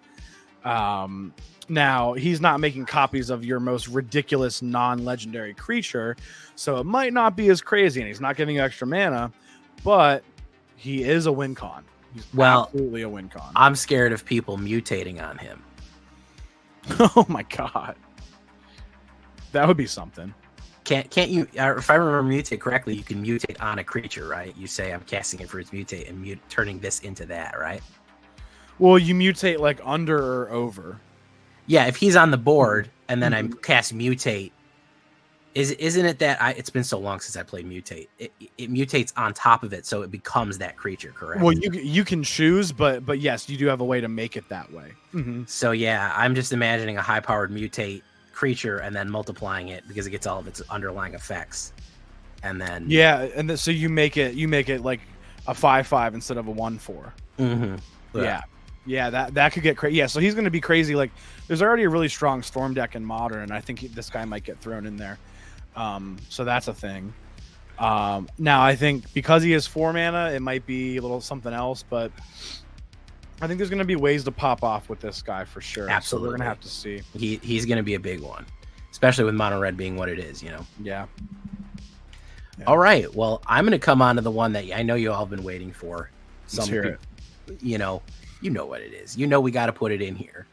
Now he's not making copies of your most ridiculous non-legendary creature, so it might not be as crazy, and he's not giving you extra mana, but he is a win con. He's absolutely a win con. I'm scared of people mutating on him. Oh my god, that would be something. Can't you? If I remember mutate correctly, you can mutate on a creature, right? You say I'm casting it for its mutate and turning this into that, right? Well, you mutate like under or over. Yeah, if he's on the board and then I cast mutate, isn't it that it's been so long since I played mutate? It mutates on top of it, so it becomes that creature, correct? Well, you can choose, but yes, you do have a way to make it that way. So yeah, I'm just imagining a high-powered mutate creature and then multiplying it because it gets all of its underlying effects, and then so you make it like a 5/5 instead of a 1/4. That could get crazy. Yeah, so he's going to be crazy. Like, there's already a really strong Storm deck in Modern, and I think this guy might get thrown in there. So that's a thing. Now I think because he has 4 mana, it might be a little something else, but I think there's going to be ways to pop off with this guy for sure. Absolutely. So we're going to have to see. He's going to be a big one, especially with mono red being what it is, you know? Yeah. All right. Well, I'm going to come on to the one that I know you all have been waiting for. Let's hear it. You know what it is. You know we got to put it in here.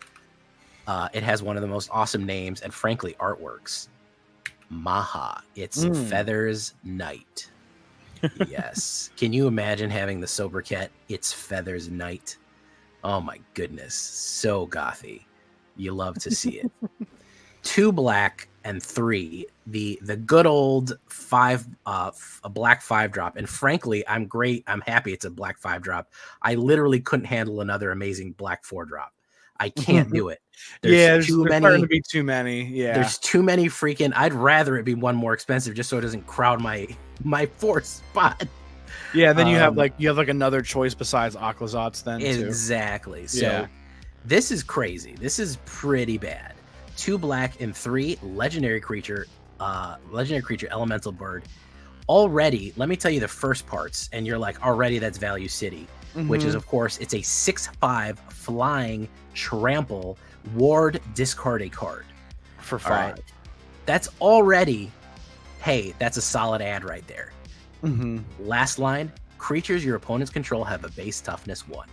It has one of the most awesome names and, frankly, artworks. Maha. It's Feathers Knight. Yes. Can you imagine having the Sobriquet? It's Feathers Knight. Oh my goodness, so gothy. You love to see it. 2 black and 3, the good old 5, a black 5-drop. And frankly, I'm happy it's a black 5-drop. I literally couldn't handle another amazing black 4-drop. I can't do it. There's starting to be too many. Yeah, there's too many freaking. I'd rather it be one more expensive just so it doesn't crowd my 4th spot. Yeah, then you have like another choice besides Akhlazot's then too. Exactly. So this is crazy. This is pretty bad. 2 black and 3 legendary creature elemental bird. Already, let me tell you the first parts, and you're like, already that's Value City, which is of course it's a 6/5 flying trample ward, discard a card for 5. Right. That's already, hey, that's a solid ad right there. Last line, creatures your opponents control have a base toughness 1.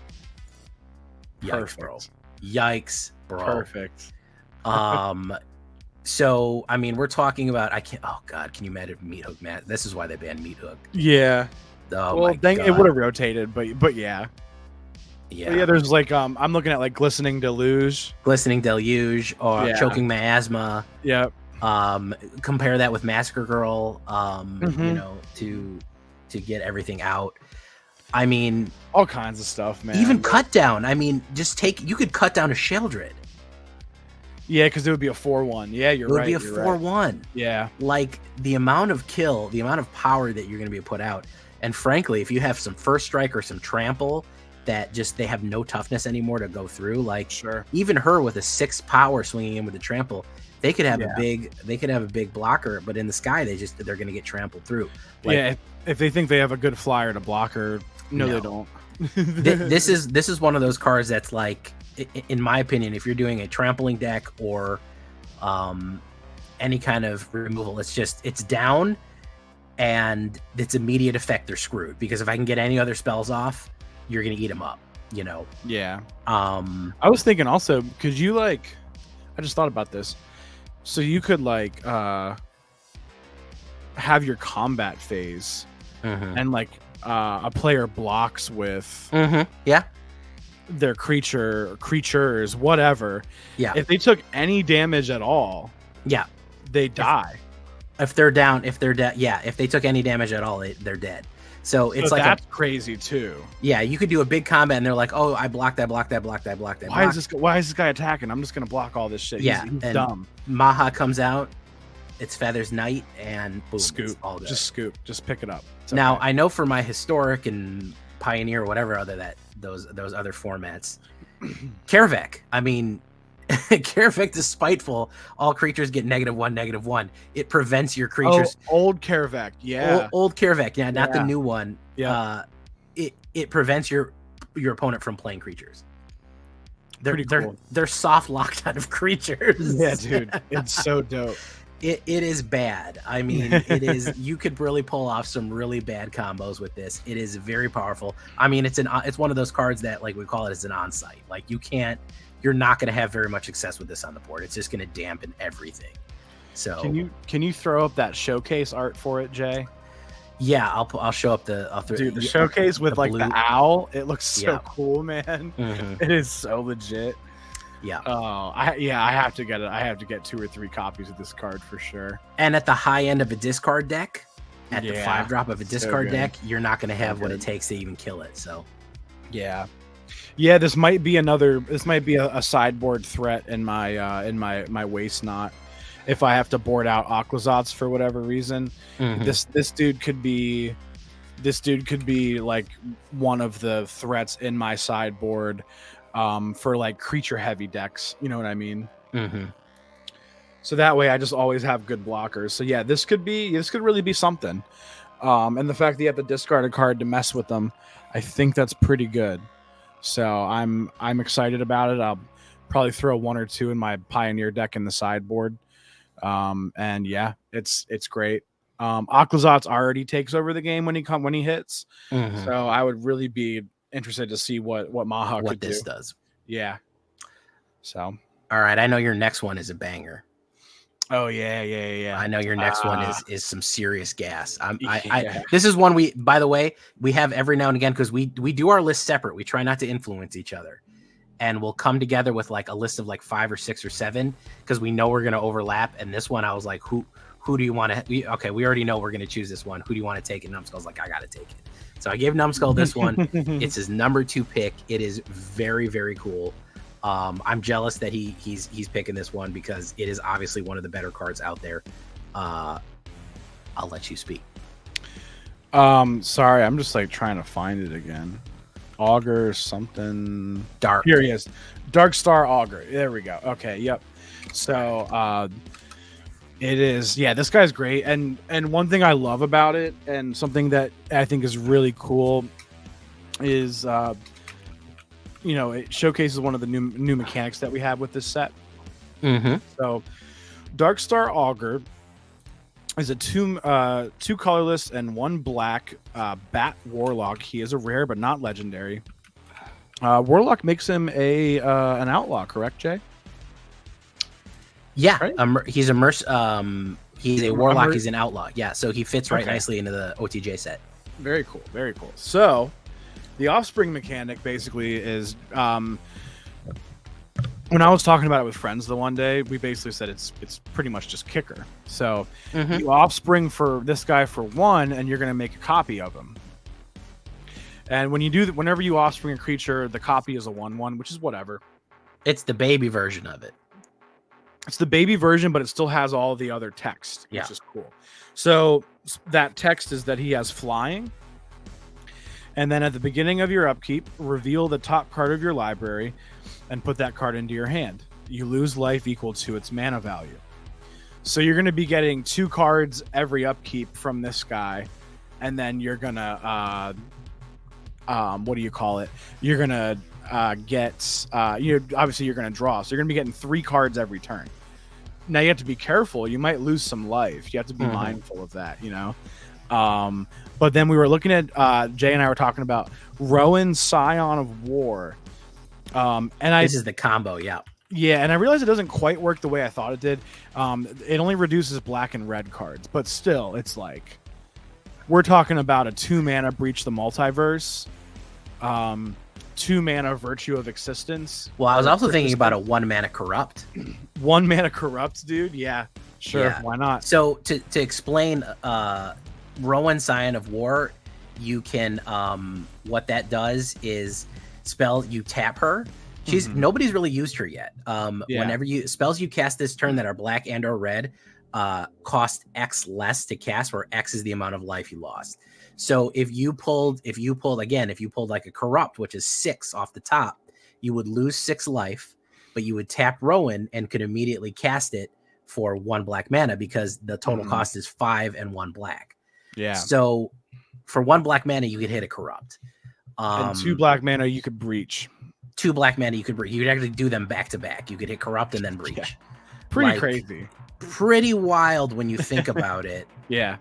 Yikes, bro. Yikes, bro. Perfect. So I mean, we're talking about oh god, can you imagine Meat Hook, Matt? This is why they banned Meat Hook. Yeah. Oh well, dang, it would have rotated, but yeah. Yeah, there's like I'm looking at like Glistening Deluge, or Choking Miasma. Yep. Compare that with Massacre Girl, you know, to get everything out. I mean, all kinds of stuff, man. Even cut down. I mean, you could cut down a Sheldred. Yeah, because it would be a 4/1. Yeah, you're right. It would be a 4/1. Right. Yeah. Like the amount of power that you're going to be put out. And frankly, if you have some First Strike or some Trample that just they have no toughness anymore to go through, like even her with a 6 power swinging in with the Trample, they could have a big blocker, but in the sky they're going to get trampled through. Like, yeah, if they think they have a good flyer to block her, no. They don't. This is one of those cards that's like, in my opinion, if you're doing a trampling deck or any kind of removal, it's down and it's immediate effect. They're screwed because if I can get any other spells off, you're going to eat them up. you know. Yeah. I was thinking also, could you like, I just thought about this. So you could like have your combat phase and like a player blocks with their creatures, whatever. Yeah. If they took any damage at all, they die. If they're down, if they're dead, if they took any damage at all, they're dead. So it's like that's crazy too. Yeah, you could do a big combat and they're like, oh, I blocked that. Why is this guy attacking? I'm just gonna block all this shit. Yeah, he's dumb. Maha comes out, it's Feather's Knight, and boom, scoop, all good. Just pick it up. Now I know for my Historic and Pioneer or whatever other those other formats, Karavek. I mean, Karavek is spiteful. All creatures get -1/-1. It prevents your creatures. Old Karavek, old Karavek, not the new one. It prevents your opponent from playing creatures. They're soft locked out of creatures. Yeah, dude, it's so dope. It is bad. I mean, it is. You could really pull off some really bad combos with this. It is very powerful. I mean, it's one of those cards that, like we call it, as an on-site. Like you're not going to have very much success with this on the board. It's just going to dampen everything. So can you throw up that showcase art for it, Jay? Yeah, I'll show up the showcase with like the owl. It looks so cool, man. It is so legit. Yeah. Oh, I have to get it. I have to get 2 or 3 copies of this card for sure. And at the high end of a discard deck, at the 5-drop of a discard deck, you're not going to have what it takes to even kill it. So, yeah, this might be a sideboard threat in my waste knot. If I have to board out Aquazats for whatever reason, this dude could be like one of the threats in my sideboard. For like creature heavy decks, you know what I mean? So that way I just always have good blockers. So yeah, this could really be something. And the fact that you have to discard a card to mess with them, I think that's pretty good. So I'm excited about it. I'll probably throw 1 or 2 in my Pioneer deck in the sideboard. And yeah, it's great. Aquazats already takes over the game when he hits. So I would really be interested to see what Maha could do. This does. Yeah. So. All right. I know your next one is a banger. Oh yeah. I know your next one is some serious gas. This is one by the way, we have every now and again, because we do our list separate. We try not to influence each other. And we'll come together with like a list of like 5 or 6 or 7, because we know we're going to overlap. And this one, I was like, who do you want to? Okay, we already know we're going to choose this one. Who do you want to take? And Numskull's like, I got to take it. So I gave Numskull this one. It's his number 2 pick. It is very, very cool. I'm jealous that he's picking this one, because it is obviously one of the better cards out there. I'll let you speak. Sorry, I'm just like trying to find it again. Augur something dark. Here he is. Dark Star Augur. There we go. Okay, yep. So it is, this guy's great, and one thing I love about it, and something that I think is really cool, is it showcases one of the new mechanics that we have with this set. So Dark Star Augur is a 2 colorless and 1 black bat warlock. He is a rare but not legendary. Warlock makes him an outlaw, correct, Jay? Yeah, right? He's immersed. He's a warlock. He's an outlaw. Yeah, so he fits right nicely into the OTJ set. Very cool. Very cool. So the offspring mechanic basically is when I was talking about it with friends the one day, we basically said it's pretty much just kicker. So you offspring for this guy for 1, and you're going to make a copy of him. And when you do that, whenever you offspring a creature, the copy is a 1/1, which is whatever. It's the baby version of it. It's the baby version, but it still has all the other text, which is cool. So that text is that he has flying. And then at the beginning of your upkeep, reveal the top card of your library and put that card into your hand. You lose life equal to its mana value. So you're going to be getting 2 cards every upkeep from this guy. And then you're going to, what do you call it? You're going to get, obviously you're going to draw. So you're going to be getting 3 cards every turn. Now you have to be careful. You might lose some life. You have to be mindful of that, you know. But then we were looking at Jay and I were talking about Rowan Scion of War. This is the combo, yeah. Yeah, and I realized it doesn't quite work the way I thought it did. It only reduces black and red cards, but still, it's like we're talking about a 2-mana Breach the Multiverse, 2-mana Virtue of Existence. Well, I was also thinking about a 1-mana Corrupt. 1-mana Corrupt, dude. Yeah, sure. Yeah. Why not? So to explain, Rowan Scion of War, you can what that does is you tap her. Nobody's really used her yet. Whenever spells you cast this turn that are black and or red cost X less to cast, where X is the amount of life you lost. So if you pulled like a Corrupt, which is 6 off the top, you would lose 6 life, but you would tap Rowan and could immediately cast it for 1 black mana because the total cost is 5 and 1 black. Yeah. So for 1 black mana, you could hit a Corrupt. And 2 black mana, you could Breach. 2 black mana, you could Breach. You could actually do them back to back. You could hit Corrupt and then Breach. Yeah. Pretty crazy. Pretty wild when you think about it. Yeah.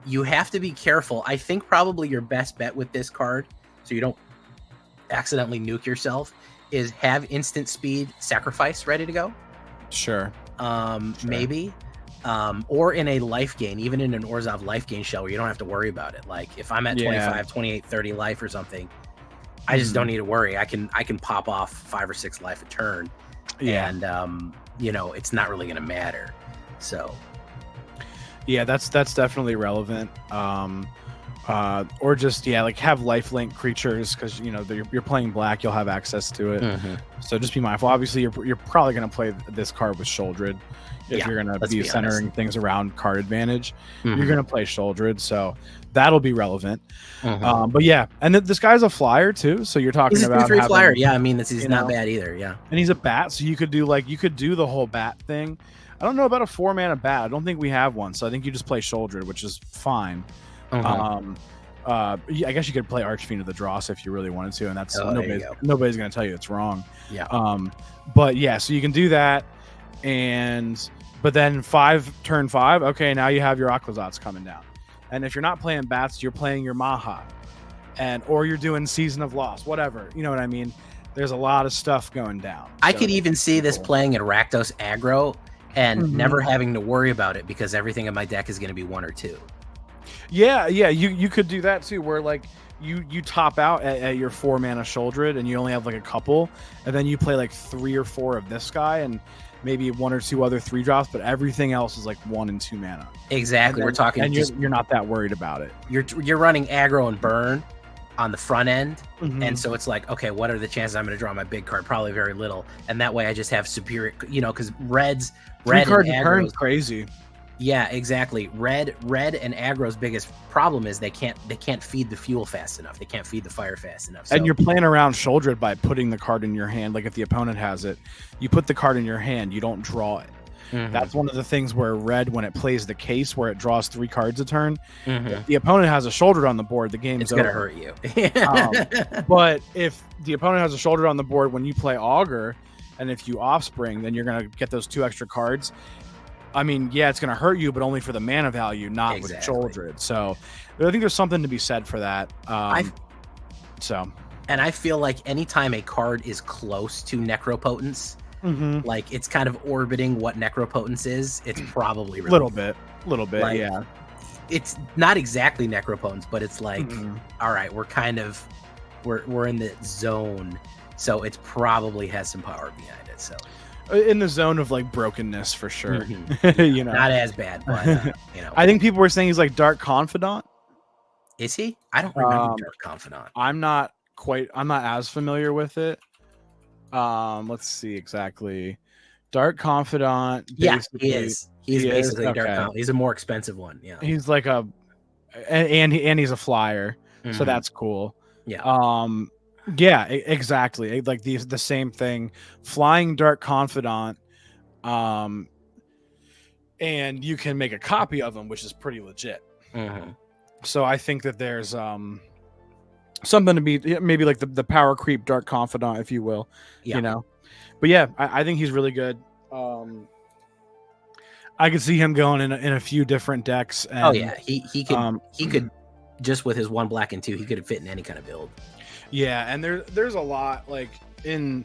You have to be careful. I think probably your best bet with this card, so you don't accidentally nuke yourself, is have instant speed sacrifice ready to go. Sure. Maybe. Or in a life gain, even in an Orzhov life gain shell where you don't have to worry about it. Like if I'm at 25, 28, 30 life or something, I just don't need to worry. I can pop off 5 or 6 life a turn. Yeah. And it's not really gonna matter. So yeah, that's definitely relevant. Or just like have lifelink creatures because you're playing black, you'll have access to it. So just be mindful. Obviously, you're probably gonna play this card with Sholdred if you're gonna be centering things around card advantage. You're gonna play Sholdred, so that'll be relevant. But yeah, and this guy's a flyer too. So you're talking about 3/3 flyer. Yeah, I mean he's not bad either. Yeah, and he's a bat, so you could do the whole bat thing. I don't know about a 4-mana bat. I don't think we have one, so I think you just play Sholdred, which is fine. I guess you could play Archfiend of the Dross if you really wanted to, and that's nobody's going to tell you it's wrong. Yeah. But yeah, so you can do that, but then turn 5. Okay, now you have your Aquazats coming down, and if you're not playing bats, you're playing your Maha, or you're doing Season of Loss, whatever. You know what I mean? There's a lot of stuff going down. I could even see this playing at Rakdos aggro and never having to worry about it because everything in my deck is going to be 1 or 2. Yeah, you could do that too, where like you top out at your 4-mana Sholdred and you only have like a couple, and then you play like 3 or 4 of this guy and maybe 1 or 2 other 3-drops, but everything else is like 1 and 2 mana. Exactly. We're talking, and you're not that worried about it. You're running aggro and burn on the front end, and so it's like, okay, what are the chances I'm going to draw my big card? Probably very little, and that way I just have superior, because red cards turn crazy. Yeah, exactly. Red and aggro's biggest problem is they can't feed the fuel fast enough. They can't feed the fire fast enough. So. And you're playing around Sholdred by putting the card in your hand. Like if the opponent has it, you put the card in your hand, you don't draw it. That's one of the things where red, when it plays the case where it draws 3 cards a turn, if the opponent has a Sholdred on the board, the game's over. It's gonna hurt you. But if the opponent has a Sholdred on the board when you play Augur, and if you Offspring, then you're gonna get those 2 extra cards. I mean, yeah, it's gonna hurt you, but only for the mana value, not with Sholdred. So I think there's something to be said for that. And I feel like anytime a card is close to Necropotence, like it's kind of orbiting what Necropotence is, it's probably really little bit, like, yeah. It's not exactly Necropotence, but it's like, all right, we're kind of we're in the zone, so it probably has some power behind it. So in the zone of like brokenness for sure. Not as bad, but I think people were saying he's like Dark Confidant. Is he? I don't remember Dark Confidant. I'm not as familiar with it. Let's see exactly. Dark Confidant. Yeah, he is. He's basically Dark Confidant. He's a more expensive one. Yeah. He's like and he's a flyer, so that's cool. Yeah. Yeah, exactly. Like the same thing. Flying Dark Confidant. And you can make a copy of him, which is pretty legit. So I think that there's something to be maybe like the power creep Dark Confidant, if you will. But yeah, I think he's really good. I could see him going in a few different decks. And, oh yeah, he could just with his 1 black and 2, he could fit in any kind of build. Yeah, and there's a lot like in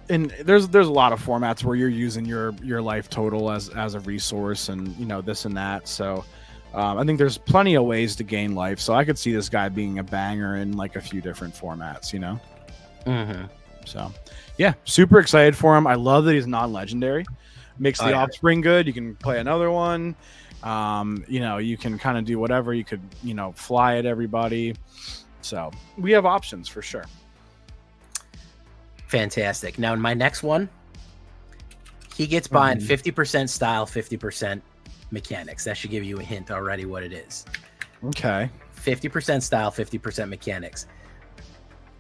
there's a lot of formats where you're using your life total as a resource, and this and that. So I think there's plenty of ways to gain life. So I could see this guy being a banger in like a few different formats. Mm-hmm. So yeah, super excited for him. I love that he's non-legendary. Makes the offspring good. You can play another one. You can kind of do whatever. You could fly at everybody. So we have options for sure. Fantastic. Now in my next one, he gets behind 50% style, 50% mechanics. That should give you a hint already what it is. Okay. 50% style, 50% mechanics.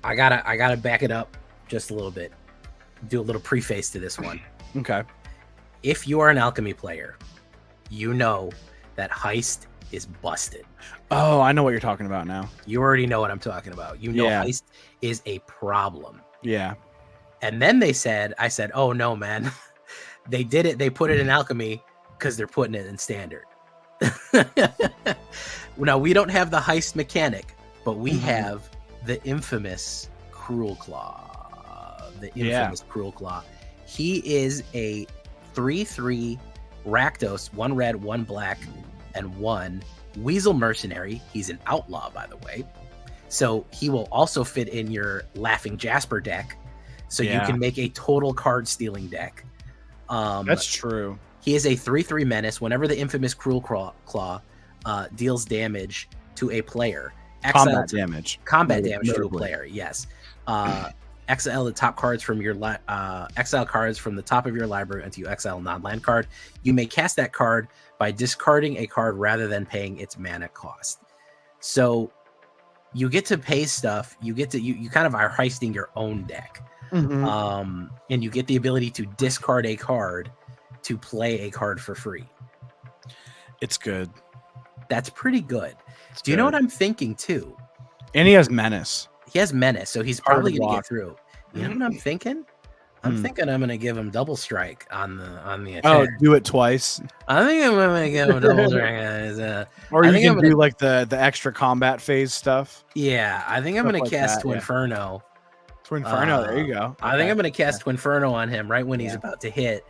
I gotta back it up just a little bit. Do a little preface to this one. Okay. If you are an alchemy player, you know that heist is busted. Oh, I know what you're talking about now. You already know what I'm talking about. Heist is a problem. Yeah. And then I said, oh no, man. They did it. They put it in alchemy because they're putting it in standard. Now, we don't have the heist mechanic, but we have the infamous Cruel Claw. Cruel Claw. He is a 3/3 Rakdos, 1 red, 1 black, and 1 Weasel Mercenary. He's an outlaw, by the way. So he will also fit in your Laughing Jasper deck. So you can make a total card stealing deck. That's true. He is a 3/3 menace. Whenever the infamous Cruel Claw deals damage to a player, combat damage to a player. Yes. Exile the top cards from your exile cards from the top of your library until you exile a non-land card. You may cast that card by discarding a card rather than paying its mana cost. So you get to pay stuff. You get to you kind of are heisting your own deck. And you get the ability to discard a card to play a card for free. It's good. That's pretty good. Do you know what I'm thinking too? And he has menace. He has menace, so he's probably going to get through. You know what I'm thinking? I'm thinking I'm going to give him double strike on the attack. Oh, do it twice. I think I'm going to give him double strike. Or you can do like the extra combat phase stuff. Yeah, I think I'm going to cast Twinferno. Twinferno, there you go. I think I'm going to cast Twinferno on him right when he's about to hit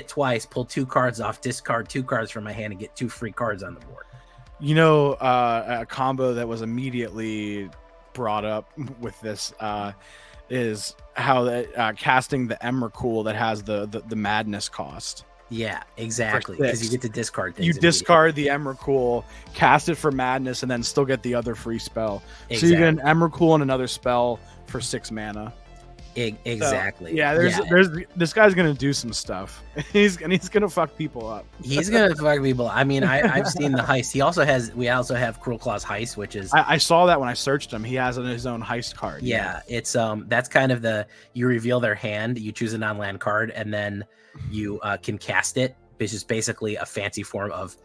twice, pull 2 cards off, discard 2 cards from my hand, and get 2 free cards on the board. A combo that was immediately brought up with this is how casting the Emrakul that has the madness cost. Yeah, exactly. Because you get to discard things. You discard the Emrakul, cast it for madness, and then still get the other free spell. Exactly. So you get an Emrakul and another spell for 6 mana. Exactly. So, there's this guy's gonna do some stuff. He's gonna fuck people up. He's gonna fuck people. I mean, I've seen the heist. We also have Cruel Claw's heist, which is I saw that when I searched him. He has his own heist card. Yeah, it's that's kind of you reveal their hand, you choose a non-land card, and then you can cast it, which is basically a fancy form of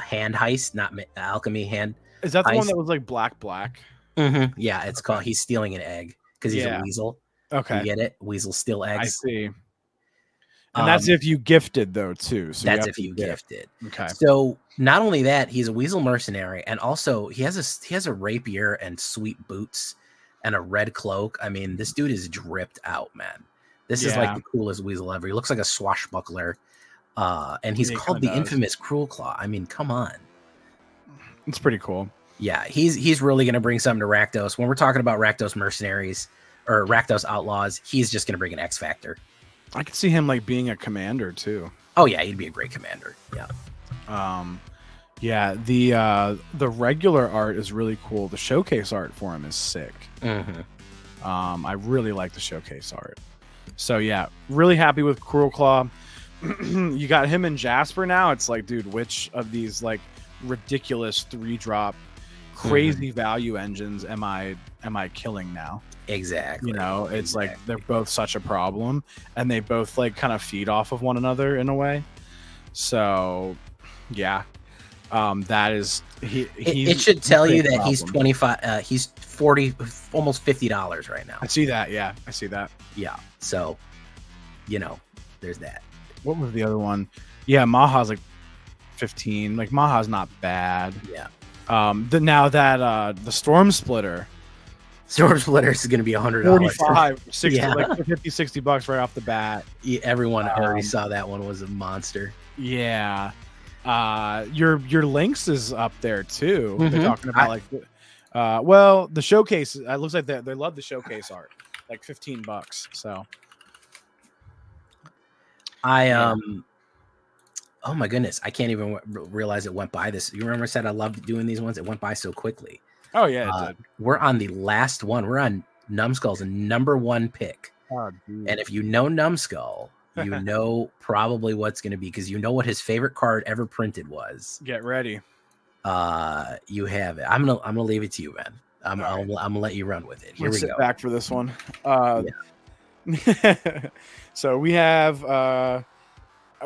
hand heist, not alchemy hand. Is that the heist. One that was like black? Mm-hmm. Yeah, it's called. He's stealing an egg because he's a weasel. Okay. You get it? Weasel steal eggs. I see. And that's if you gifted, though, too. So that's if you gifted. Okay. So not only that, he's a weasel mercenary, and also he has a rapier and sweet boots and a red cloak. I mean, this dude is dripped out, man. This is like the coolest weasel ever. He looks like a swashbuckler. And he's called the infamous Cruel Claw. I mean, come on. It's pretty cool. Yeah, he's really going to bring something to Rakdos. When we're talking about Rakdos mercenaries or Rakdos outlaws, he's just going to bring an X factor. I could see him like being a commander too. Oh yeah, he'd be a great commander. Yeah. The regular art is really cool. The showcase art for him is sick. I really like the showcase art. So yeah, really happy with Cruel Claw. You got him and Jasper now. It's like, dude, which of these like ridiculous 3-drop crazy value engines am I killing now? Exactly. It's like they're both such a problem, and they both like kind of feed off of one another in a way. So yeah, that is it should tell you that he's 25 he's 40 almost $50 right now. I see that. Yeah, I see that. Yeah, so there's that. What was the other one? Yeah, Maha's like 15. Like Maha's not bad. Yeah. Now that the Storm Splitter. Storm Splitter is going to be $100. 45, 60, yeah. like 50, $60 right off the bat. Yeah, everyone already saw that one was a monster. Yeah. Your Lynx is up there too. They're talking about well, the showcase. It looks like they love the showcase art, like $15. So, oh my goodness, I can't even realize it went by this. You remember I said I loved doing these ones? It went by so quickly. Oh yeah, it did. We're on the last one. We're on Numbskull's #1 pick. Oh, dude. And if you know Numbskull, you know probably what's going to be, because you know what his favorite card ever printed was. Get ready. You have it. I'm gonna leave it to you, man. I'm gonna let you run with it. Here we go. Sit back for this one. So we have.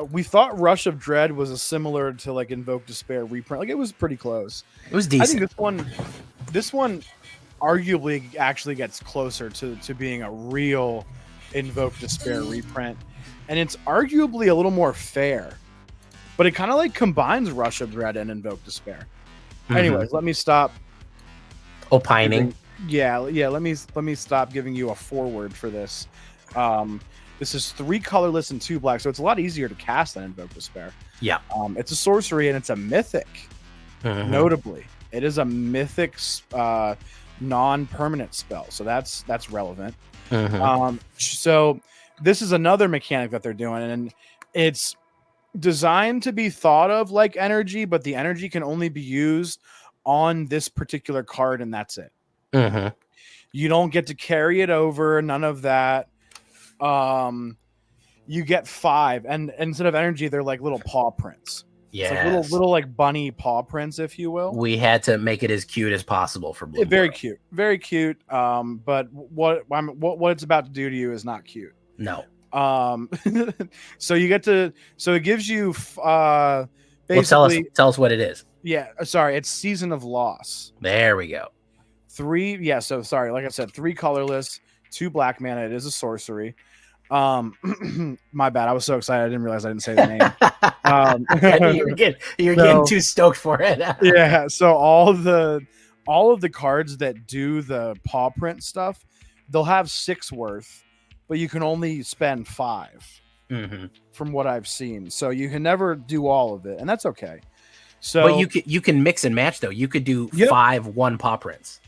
We thought Rush of Dread was a similar to like Invoke Despair reprint. Like it was pretty close. It was decent. I think this one arguably actually gets closer to being a real Invoke Despair reprint. And it's arguably a little more fair. But it kind of like combines Rush of Dread and Invoke Despair. Anyways, let me stop opining. Let me stop giving you a forward for this. This is 3 colorless and 2 black, so it's a lot easier to cast than Invoke Despair. Yeah. It's a sorcery and it's a mythic. Notably, it is a mythic non-permanent spell, so that's relevant. So this is another mechanic that they're doing, and it's designed to be thought of like energy, but the energy can only be used on this particular card, and that's it. You don't get to carry it over, none of that. You get 5, and instead of energy, they're like little paw prints. Yeah, like little like bunny paw prints, if you will. We had to make it as cute as possible for Blue. Very cute, very cute. But what it's about to do to you is not cute. No. So you get to. So it gives you. Basically, tell us what it is. Yeah, sorry, it's Season of Loss. There we go. 3. Yeah, so sorry, like I said, 3 colorless, 2 black mana. It is a sorcery. My bad. I was so excited I didn't realize I didn't say the name. You're getting too stoked for it. Yeah. So all of the cards that do the paw print stuff, they'll have 6 worth, but you can only spend 5. From what I've seen. So you can never do all of it, and that's okay. So but you can mix and match though. You could do 5 1 paw prints.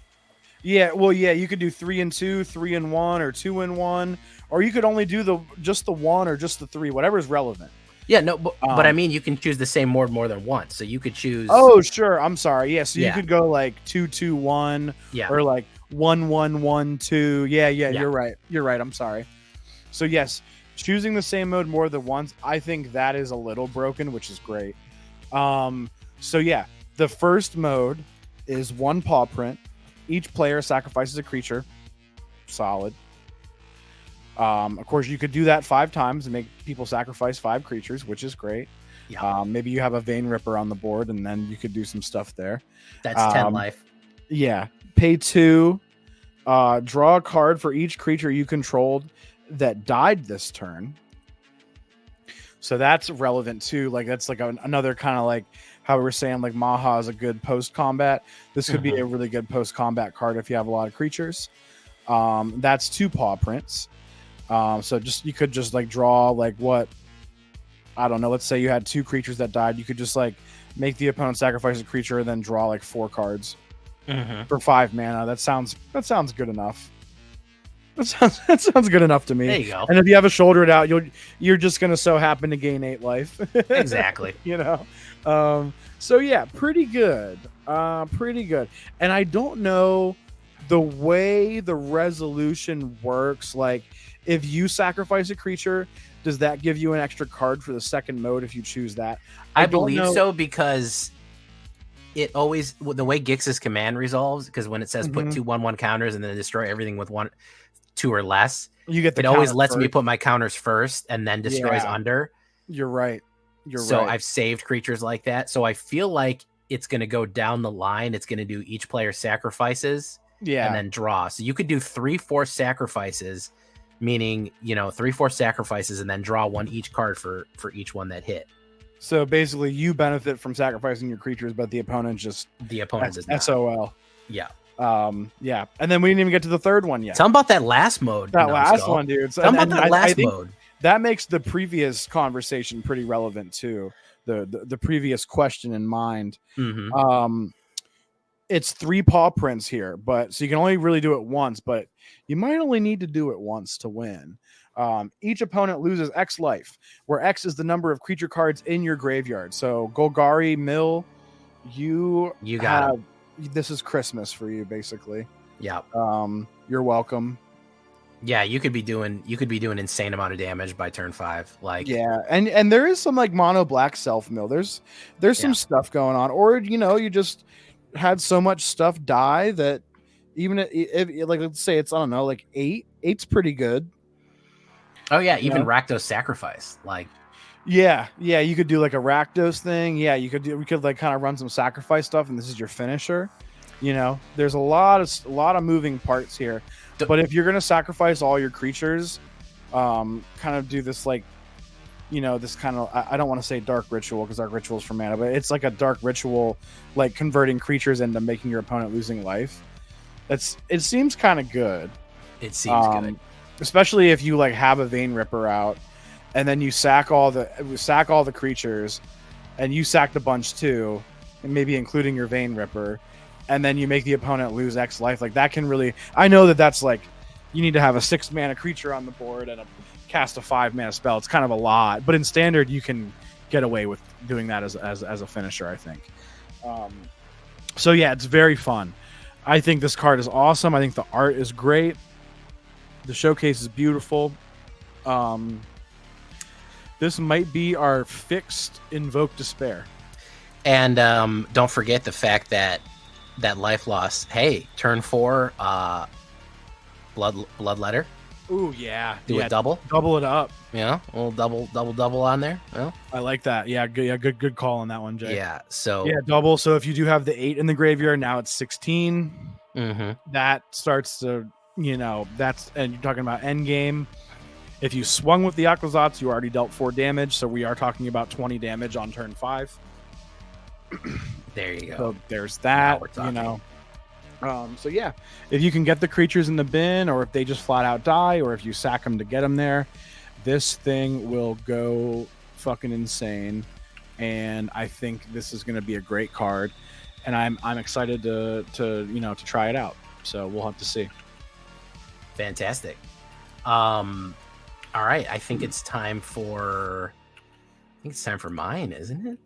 Yeah, well, yeah, you could do 3 and 2, 3 and 1, or 2 and 1, or you could only do just the 1 or just the 3, whatever is relevant. Yeah, no, but I mean, you can choose the same more than once, so you could choose. Oh, sure. I'm sorry. Yeah, so you could go like 2 2 1, or like 1 1 1 2. Yeah. You're right. I'm sorry. So yes, choosing the same mode more than once, I think that is a little broken, which is great. So yeah, the first mode is 1 paw print. Each player sacrifices a creature. Solid. Of course, you could do that 5 times and make people sacrifice 5 creatures, which is great. Yeah. Maybe you have a Vein Ripper on the board, and then you could do some stuff there. That's 10 life. Yeah. Pay 2. Draw a card for each creature you controlled that died this turn. So that's relevant too. Like that's like another kind of like how we were saying, like Maha is a good post combat. This could be a really good post combat card if you have a lot of creatures. That's 2 paw prints. So you could just like draw like what, I don't know. Let's say you had 2 creatures that died. You could just like make the opponent sacrifice a creature and then draw like 4 cards for 5 mana. That sounds good enough. That sounds good enough to me. There you go. And if you have a shoulder it out, you're just gonna so happen to gain 8 life. Exactly. You know. So yeah, pretty good. Pretty good. And I don't know the way the resolution works. Like, if you sacrifice a creature, does that give you an extra card for the second mode if you choose that? I believe so, because it always, the way Gix's command resolves, because when it says put 2 1/1 counters and then destroy everything with 2 or less, you get it always lets me put my counters first and then destroys under. You're right. So I've saved creatures like that. So I feel like it's going to go down the line. It's going to do each player sacrifices and then draw. So you could do 3 forced sacrifices, meaning 3/4 sacrifices and then draw one each card for each one that hit. So basically, you benefit from sacrificing your creatures, but the opponent does not. SOL. Yeah. Yeah. And then we didn't even get to the third one yet. Tell them about that last mode. That last one, dude. Tell them about that last mode. That makes the previous conversation pretty relevant too. The previous question in mind. Mm-hmm. It's 3 paw prints here, so you can only really do it once, but you might only need to do it once to win. Each opponent loses X life, where X is the number of creature cards in your graveyard. So Golgari, Mill, you got this is Christmas for you, basically. Yeah. You're welcome. Yeah, you could be doing insane amount of damage by turn 5. Like, yeah, and there is some like mono black self mill. There's some stuff going on, or you just had so much stuff die that even if like, let's say it's, I don't know, like 8's pretty good. Oh yeah, even Rakdos sacrifice, like, yeah, you could do like a Rakdos thing. Yeah, we could like kind of run some sacrifice stuff, and this is your finisher. There's a lot of moving parts here. But if you're gonna sacrifice all your creatures, kind of do this like, this kind of, I don't want to say dark ritual because dark ritual is for mana, but it's like a dark ritual, like converting creatures into making your opponent losing life. It seems kind of good. It seems good, especially if you like have a Vein Ripper out, and then you sack all the creatures, and you sacked a bunch too, and maybe including your Vein Ripper. And then you make the opponent lose X life. Like that can really, I know that's like, you need to have a 6 mana creature on the board and cast a 5 mana spell. It's kind of a lot, but in standard you can get away with doing that as a finisher, I think. So yeah, it's very fun. I think this card is awesome. I think the art is great. The showcase is beautiful. This might be our fixed Invoke Despair. And don't forget the fact that life loss. Hey, turn 4, Bloodletter. Ooh, yeah. Do a double it up. Yeah, a little double on there. Well, I like that. Yeah, good call on that one, Jay. Yeah. So yeah, double. So if you do have the 8 in the graveyard, now it's 16. Mm-hmm. That starts to, and you're talking about end game. If you swung with the Aquazats, you already dealt 4 damage. So we are talking about 20 damage on turn 5. There you go. So there's that, so yeah, if you can get the creatures in the bin, or if they just flat out die, or if you sack them to get them there, this thing will go fucking insane. And I think this is going to be a great card, and I'm excited to try it out. So we'll have to see. Fantastic. All right, I think it's time for mine, isn't it?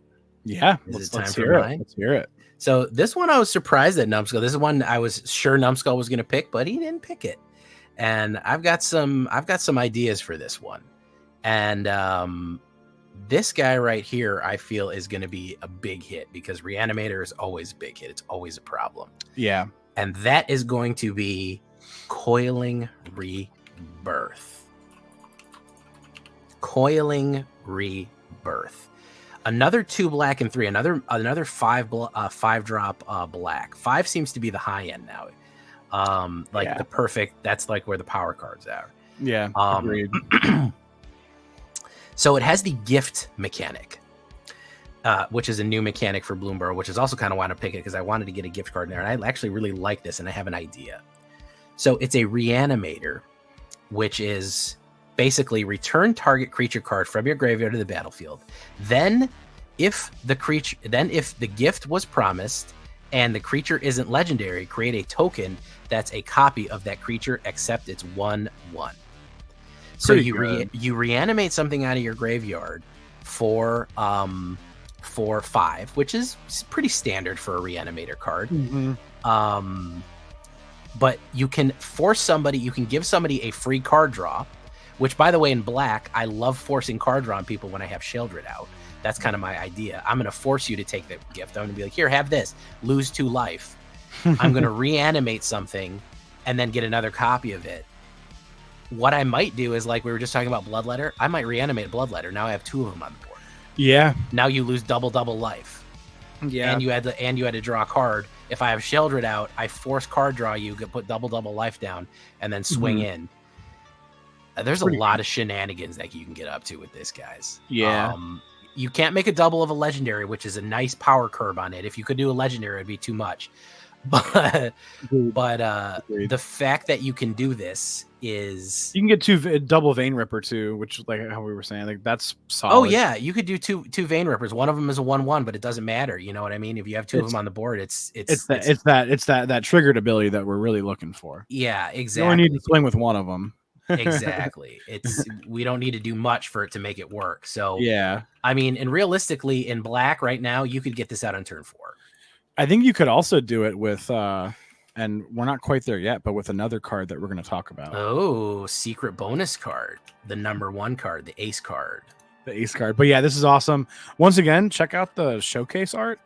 Yeah, let's hear it. Let's hear it. So this one I was surprised that Numbskull. This is one I was sure Numbskull was going to pick, but he didn't pick it. And I've got some ideas for this one. And this guy right here, I feel, is going to be a big hit because Reanimator is always a big hit. It's always a problem. Yeah. And that is going to be Coiling Rebirth. Coiling Rebirth. Another 2 black and 3. Another 5-drop black. 5 seems to be the high end now. The perfect. That's like where the power cards are. Yeah. Agreed. So it has the gift mechanic, which is a new mechanic for Bloomburrow, which is also kind of why I pick it because I wanted to get a gift card in there, and I actually really like this, and I have an idea. So it's a Reanimator, which is basically return target creature card from your graveyard to the battlefield. Then if the gift was promised and the creature isn't legendary, create a token that's a copy of that creature except it's 1/1. So you reanimate something out of your graveyard for 5, which is pretty standard for a Reanimator card. Mm-hmm. But you can give somebody a free card draw. Which, by the way, in black, I love forcing card draw on people when I have Sheoldred out. That's kind of my idea. I'm going to force you to take the gift. I'm going to be like, here, have this. Lose 2 life. I'm going to reanimate something and then get another copy of it. What I might do is, like we were just talking about Bloodletter, I might reanimate Bloodletter. Now I have 2 of them on the board. Yeah. Now you lose double life. Yeah. And you had to draw a card. If I have Sheoldred out, I force card draw you, put double life down, and then swing in. There's a lot of shenanigans that you can get up to with this, guys. Yeah. You can't make a double of a legendary, which is a nice power curve on it. If you could do a legendary, it'd be too much. But the fact that you can do this is you can get two double Vein Ripper too, which like how we were saying, like that's solid. Oh yeah, you could do two Vein Rippers. One of them is a 1/1, but it doesn't matter. You know what I mean? If you have two of them on the board, it's that triggered ability that we're really looking for. Yeah, exactly. You only need to swing with one of them. Exactly. We don't need to do much for it to make it work. So yeah, I mean, and realistically, in black right now, you could get this out on turn 4. I think you could also do it with, and we're not quite there yet, but with another card that we're going to talk about. Oh, secret bonus card, the number 1 card, the ace card. The ace card. But yeah, this is awesome. Once again, check out the showcase art.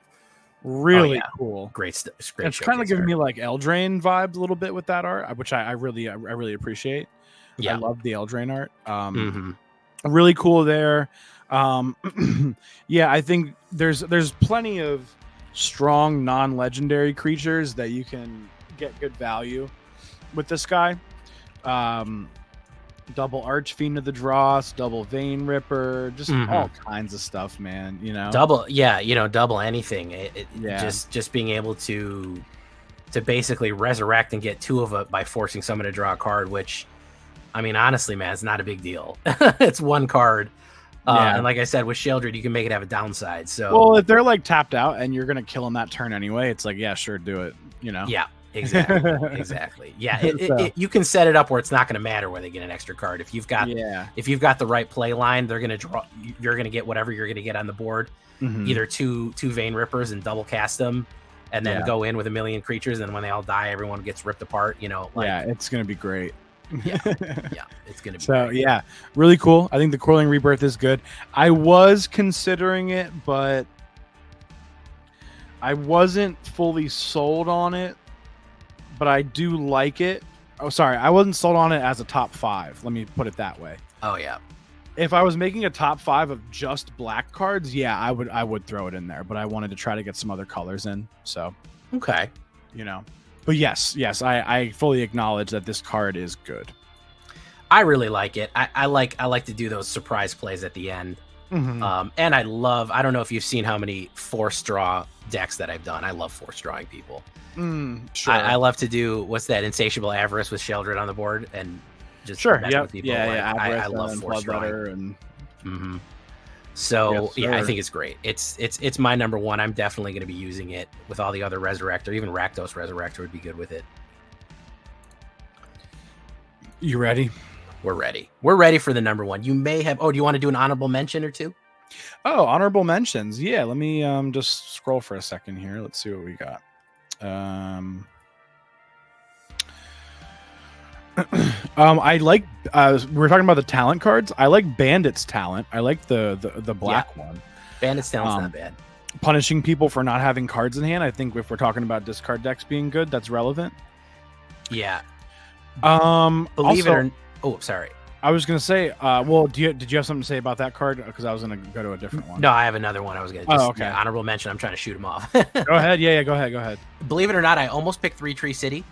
Really cool. Great stuff. It's kind of giving me like Eldraine vibes a little bit with that art, which I really appreciate. Yeah, I love the Eldraine art. Really cool there. Yeah, I think there's plenty of strong non-legendary creatures that you can get good value with this guy. Double Archfiend of the Dross, double Vein Ripper, just all kinds of stuff, man. You know, double anything. Just being able to basically resurrect and get 2 of it by forcing someone to draw a card, which, I mean, honestly, man, it's not a big deal. It's 1 card. And like I said, with Sheoldred, you can make it have a downside. So, well, if they're like tapped out and you're gonna kill them that turn anyway, it's like, yeah, sure, do it. You know? Yeah, exactly. Yeah, you can set it up where it's not going to matter where they get an extra card. If you've got the right play line, they're gonna draw. You're gonna get whatever you're gonna get on the board. Either two Vein Rippers and double cast them, and then go in with a million creatures. And when they all die, everyone gets ripped apart. You know? It's gonna be great. Yeah, it's gonna be so great. Yeah, really cool. I think the Coiling Rebirth is good. I was considering it, but I wasn't fully sold on it, but I do like it. Oh, sorry, I wasn't sold on it as a top 5. Let me put it that way. Oh yeah, if I was making a top 5 of just black cards, yeah, I would throw it in there, but I wanted to try to get some other colors in. So okay, you know. But yes, I fully acknowledge that this card is good. I really like it. I like to do those surprise plays at the end. And I don't know if you've seen how many force draw decks that I've done. I love force drawing people. Sure. I love to do, what's that, Insatiable Avarice with Sheoldred on the board and just mess with people. I love force drawing. So I think it's great. It's my number 1. I'm definitely going to be using it with all the other Resurrector. Even Rakdos Resurrector would be good with it. You ready? We're ready. We're ready for the number 1. You may have. Oh, do you want to do an honorable mention or 2? Oh, honorable mentions. Yeah, let me just scroll for a second here. Let's see what we got. I like we're talking about the talent cards. I like Bandit's talent. I like the black one. Bandit's talent's not bad. Punishing people for not having cards in hand. I think if we're talking about discard decks being good, that's relevant. Yeah. Believe it or sorry. I was gonna say, well, did you have something to say about that card? Because I was gonna go to a different one. No, I have another one. I was gonna just honorable mention. I'm trying to shoot him off. Go ahead. Yeah, go ahead. Believe it or not, I almost picked 3 Tree City.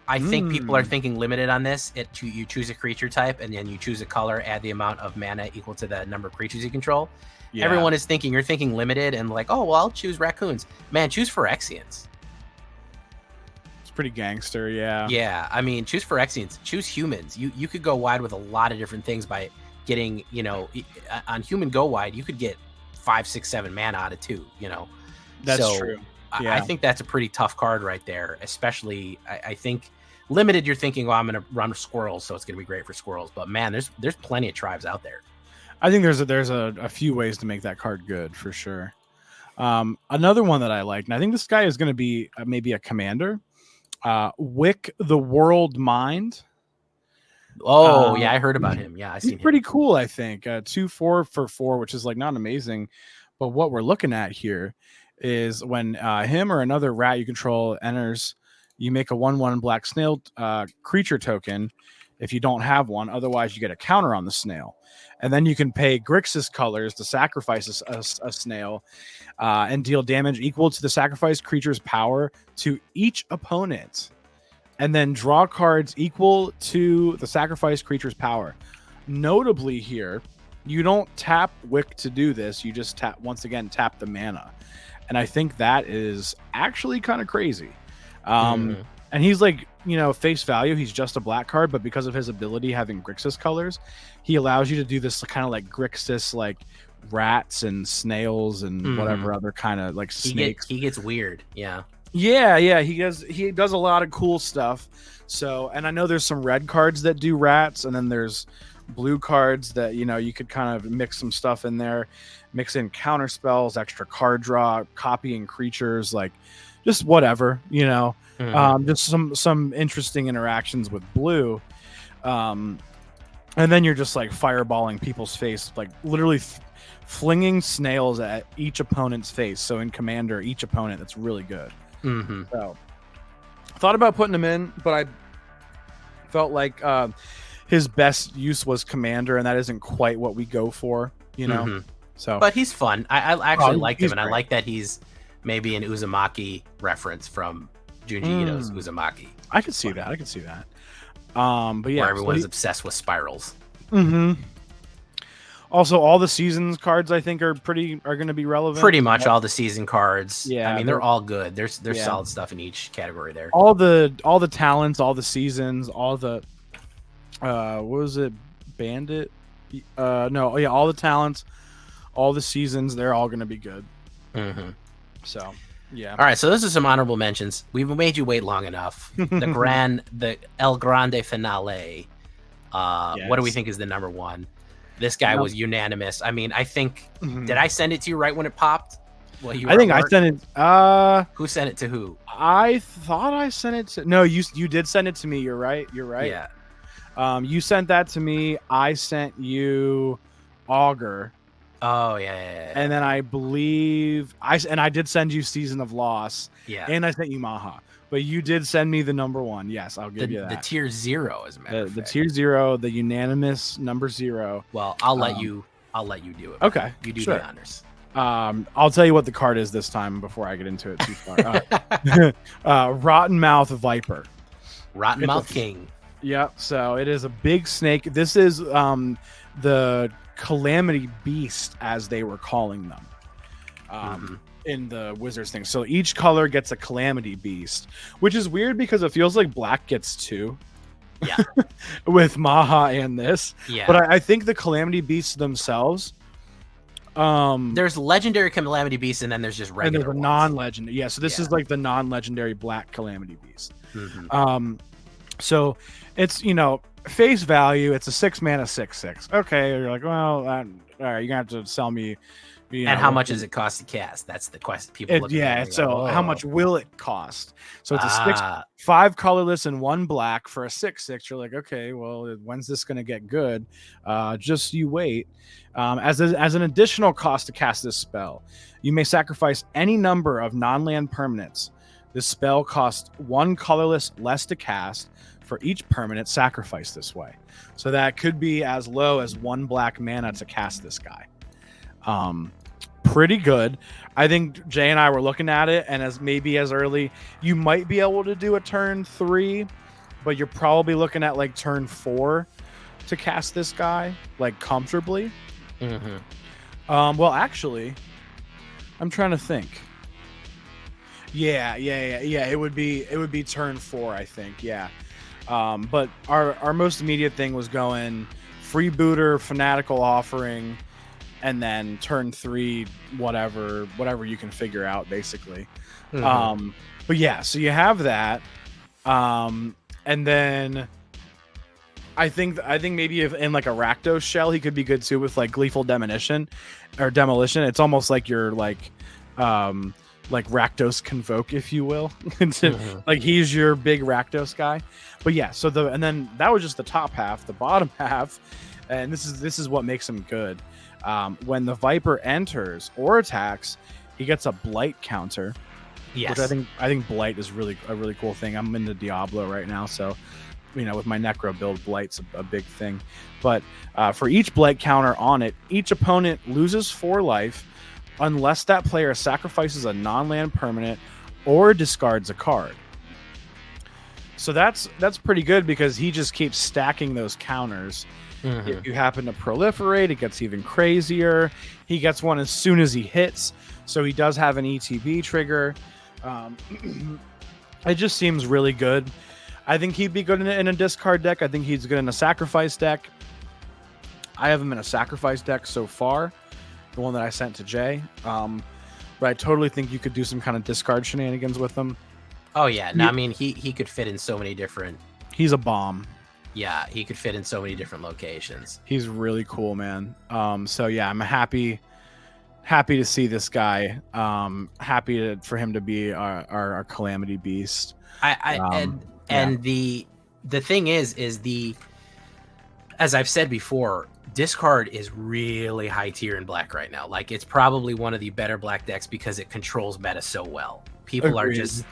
I think people are thinking limited on this. You choose a creature type and then you choose a color, add the amount of mana equal to the number of creatures you control. Yeah. Everyone is thinking you're thinking limited and like, oh, well, I'll choose raccoons. Man, choose Phyrexians. It's pretty gangster, yeah. Yeah, I mean, choose Phyrexians. Choose humans. You could go wide with a lot of different things by getting, on human go wide, you could get 5, 6, 7 mana out of 2, That's true. Yeah. I think that's a pretty tough card right there, especially I think limited, you're thinking, well, I'm going to run squirrels, so it's going to be great for squirrels. But man, there's plenty of tribes out there. I think there's a few ways to make that card good for sure. Another one that I like, and I think this guy is going to be maybe a commander. Wick the World Mind. Oh yeah, I heard about him. Yeah, I seen him. Pretty cool, I think. 2/4 for 4, which is like not amazing, but what we're looking at here is when him or another rat you control enters, you make a 1/1 black snail creature token if you don't have one. Otherwise, you get a counter on the snail. And then you can pay Grixis colors to sacrifice a snail and deal damage equal to the sacrificed creature's power to each opponent. And then draw cards equal to the sacrificed creature's power. Notably here, you don't tap Wick to do this. You just tap the mana. And I think that is actually kind of crazy. And he's like, face value, he's just a black card, but because of his ability having Grixis colors, he allows you to do this kind of like Grixis, like rats and snails and whatever other kind of like snakes. He gets weird. Yeah. Yeah. He does a lot of cool stuff. So, and I know there's some red cards that do rats, and then there's blue cards that, you could kind of mix some stuff in there, mix in counter spells, extra card draw, copying creatures, like just whatever, just some interesting interactions with blue. And then you're just like fireballing people's face, like literally flinging snails at each opponent's face. So in Commander, each opponent, that's really good. So I thought about putting him in, but I felt like his best use was Commander, and that isn't quite what we go for, So, but he's fun. I actually liked him, and great. I like that he's maybe an Uzumaki reference from Junji Ito's Uzumaki. I could see that. But yeah, where everyone's obsessed with spirals. Also, all the seasons cards I think are going to be relevant. Pretty much all the season cards. Yeah, I mean they're all good. There's solid stuff in each category there. All the talents, all the seasons, all the what was it? Bandit? No, yeah, all the talents, all the seasons, they're all going to be good. So, yeah. All right, so this is some honorable mentions. We've made you wait long enough. The El Grande Finale. What do we think is the number one? This guy was unanimous. I mean, I think did I send it to you right when it popped? Well, I think I sent it. Who sent it to who? I thought I sent it to. No, you did send it to me. You're right. Yeah. You sent that to me. I sent you Augur. Oh yeah. And then I believe I did send you Season of Loss. Yeah. And I sent you Maha. But you did send me the number one. Yes, I'll give you that. The tier 0, as a matter of fact. The tier 0, the unanimous number 0. Well, I'll let you do it. Okay. You do the honors. I'll tell you what the card is this time before I get into it too far. Rotten Mouth Viper. Rotten Mouth King. Yeah, so it is a big snake. This is the Calamity Beast, as they were calling them. In the Wizards thing. So each color gets a Calamity Beast, which is weird because it feels like black gets 2. Yeah. With Maha and this. Yeah. But I think the Calamity Beasts themselves. There's legendary Calamity Beasts, and then there's just regular. And there's a non-legendary. Yeah, so this is like the non-legendary black Calamity Beast. So it's, face value, it's a 6 mana 6/6. Okay, you're like, well, all right, you're gonna have to sell me. And how much does it cost to cast? That's the question. People look at it. So how much will it cost? So it's a 5 colorless and 1 black for a 6/6. You're like, okay, well, when's this going to get good? Just you wait. As an additional cost to cast this spell, you may sacrifice any number of non-land permanents. This spell costs 1 colorless less to cast for each permanent sacrificed this way. So that could be as low as 1 black mana to cast this guy. Pretty good. I think Jay and I were looking at it, and as early, you might be able to do a turn 3, but you're probably looking at like turn 4 to cast this guy like comfortably. Well, actually, I'm trying to think. Yeah. It would be turn 4, I think. Yeah. But our most immediate thing was going Freebooter, Fanatical Offering, and then turn 3, whatever you can figure out, basically. But yeah, so you have that, and then I think maybe if in like a Rakdos shell, he could be good too with like Gleeful Demolition. It's almost like you're like Rakdos Convoke, if you will. Like he's your big Rakdos guy. But yeah, so and then that was just the top half. The bottom half, and this is what makes him good. When the Viper enters or attacks, he gets a Blight counter. Yes. Which I think Blight is a really cool thing. I'm into Diablo right now, so with my Necro build, Blight's a big thing. But for each Blight counter on it, each opponent loses 4 life unless that player sacrifices a non-land permanent or discards a card. So that's pretty good because he just keeps stacking those counters. If you happen to proliferate, it gets even crazier. He gets one as soon as he hits, so he does have an ETB trigger. It just seems really good. I think he'd be good in a discard deck. I think he's good in a sacrifice deck. I have him in a sacrifice deck so far, the one that I sent to Jay. But I totally think you could do some kind of discard shenanigans with him. Oh yeah, no, I mean he could fit in so many different. He's a bomb. Yeah, he could fit in so many different locations. He's really cool, man. So yeah, I'm happy to see this guy. Happy for him to be our calamity beast. And the thing is as I've said before, discard is really high tier in black right now. Like, it's probably one of the better black decks because it controls meta so well. People Agreed. Are just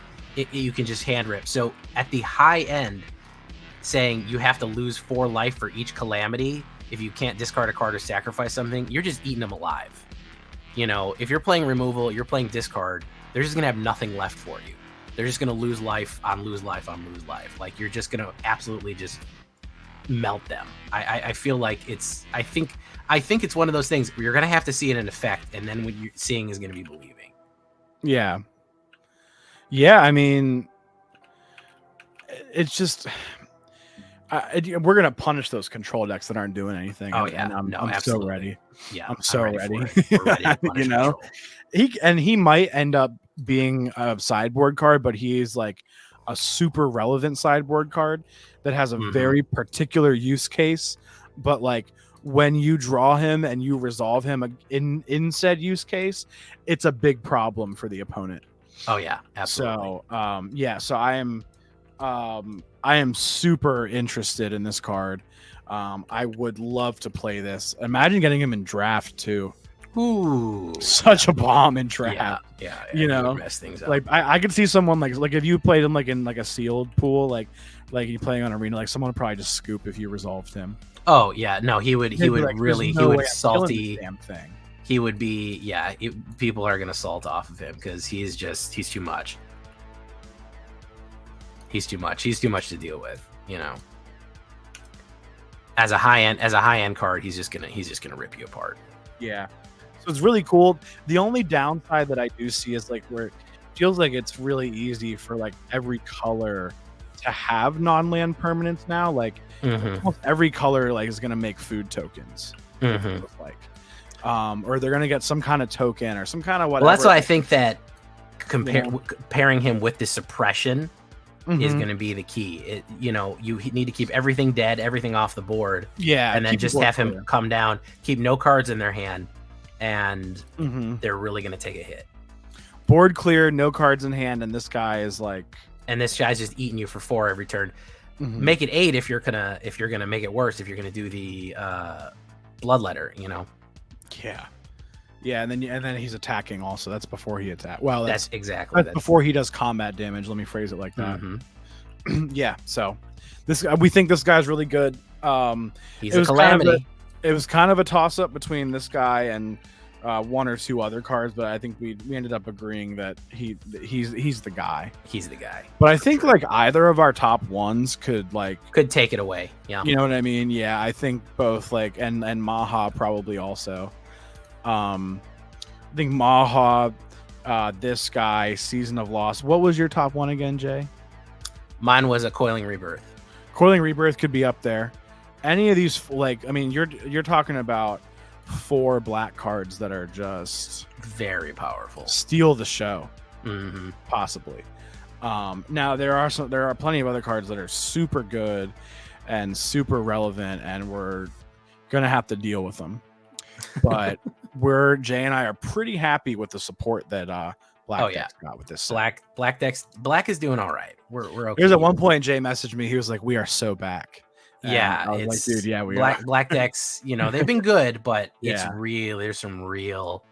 you can just hand rip. So at the high end, saying you have to lose 4 life for each calamity if you can't discard a card or sacrifice something, you're just eating them alive. You know, if you're playing removal, you're playing discard, they're just gonna have nothing left for you. They're just gonna lose life on lose life on lose life. Like, you're just gonna absolutely just melt them. I feel like I think it's one of those things where you're gonna have to see it in effect, and then what you're seeing is gonna be believing. Yeah. I mean, it's just we're gonna punish those control decks that aren't doing anything. Oh yeah, I'm so ready. Yeah, I'm so ready. We're ready to punish you know, he might end up being a sideboard card, but he's like a super relevant sideboard card that has a very particular use case. But like, when you draw him and you resolve him in said use case, it's a big problem for the opponent. Oh yeah, absolutely. So so I am super interested in this card. I would love to play this. Imagine getting him in draft too. Ooh, such a bomb in draft. Yeah, you know, mess things up. Like I could see someone like if you played him like in like a sealed pool, like you playing on arena, like someone would probably just scoop if you resolved him. Oh yeah, no, he would like, really no he would salty damn thing. He would be people are gonna salt off of him because he's too much. He's too much to deal with, you know. As a high end card, he's just gonna rip you apart. Yeah. So it's really cool. The only downside that I do see is like where it feels like it's really easy for like every color to have non-land permanents now. Like almost every color like is gonna make food tokens. Like, or they're gonna get some kind of token or some kind of whatever. Well, that's why I think that pairing him with the suppression is going to be the key. You need to keep everything dead, everything off the board. Yeah, and then just have him come down, keep no cards in their hand, and they're really going to take a hit. Board clear, no cards in hand, and this guy is like, and this guy's just eating you for 4 every turn. Make it 8 if you're gonna make it worse. If you're gonna do the bloodletter, you know. Yeah, and then he's attacking also. That's before he attacks. Well, that's before he does combat damage. Let me phrase it like that. Yeah. So we think this guy's really good. He's a calamity. It was kind of a toss up between this guy and 1 or 2 other cards, but I think we ended up agreeing that he's the guy. He's the guy. But I think like either of our top ones could take it away. Yeah. You know what I mean? Yeah, I think both and Maha probably also. I think Maha, this guy, Season of Loss. What was your top one again, Jay? Mine was a Coiling Rebirth. Coiling Rebirth could be up there. Any of these, you're talking about 4 black cards that are just very powerful. Steal the show, possibly. Now there are plenty of other cards that are super good and super relevant, and we're gonna have to deal with them. But Jay and I are pretty happy with the support that Black Deck's got with this. Black is doing all right. We're okay. There's at one point Jay messaged me. He was like, "We are so back." And I was like, dude, yeah, we are. Black decks, they've been good, but there's some real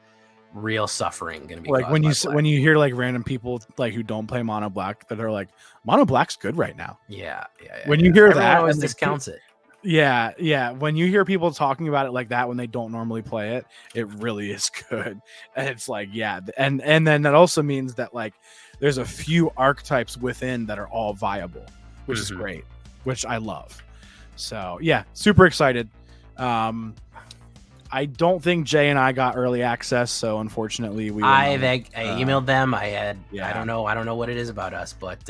suffering gonna be like when you hear like random people like who don't play mono black that are like, mono black's good right now. Yeah. When you hear Everyone that, always discounts it. Yeah. When you hear people talking about it like that when they don't normally play it, it really is good. And it's like, yeah, and then that also means that like there's a few archetypes within that are all viable, which is great, which I love. So yeah, super excited. I don't think Jay and I got early access, so unfortunately I emailed them. I don't know what it is about us, but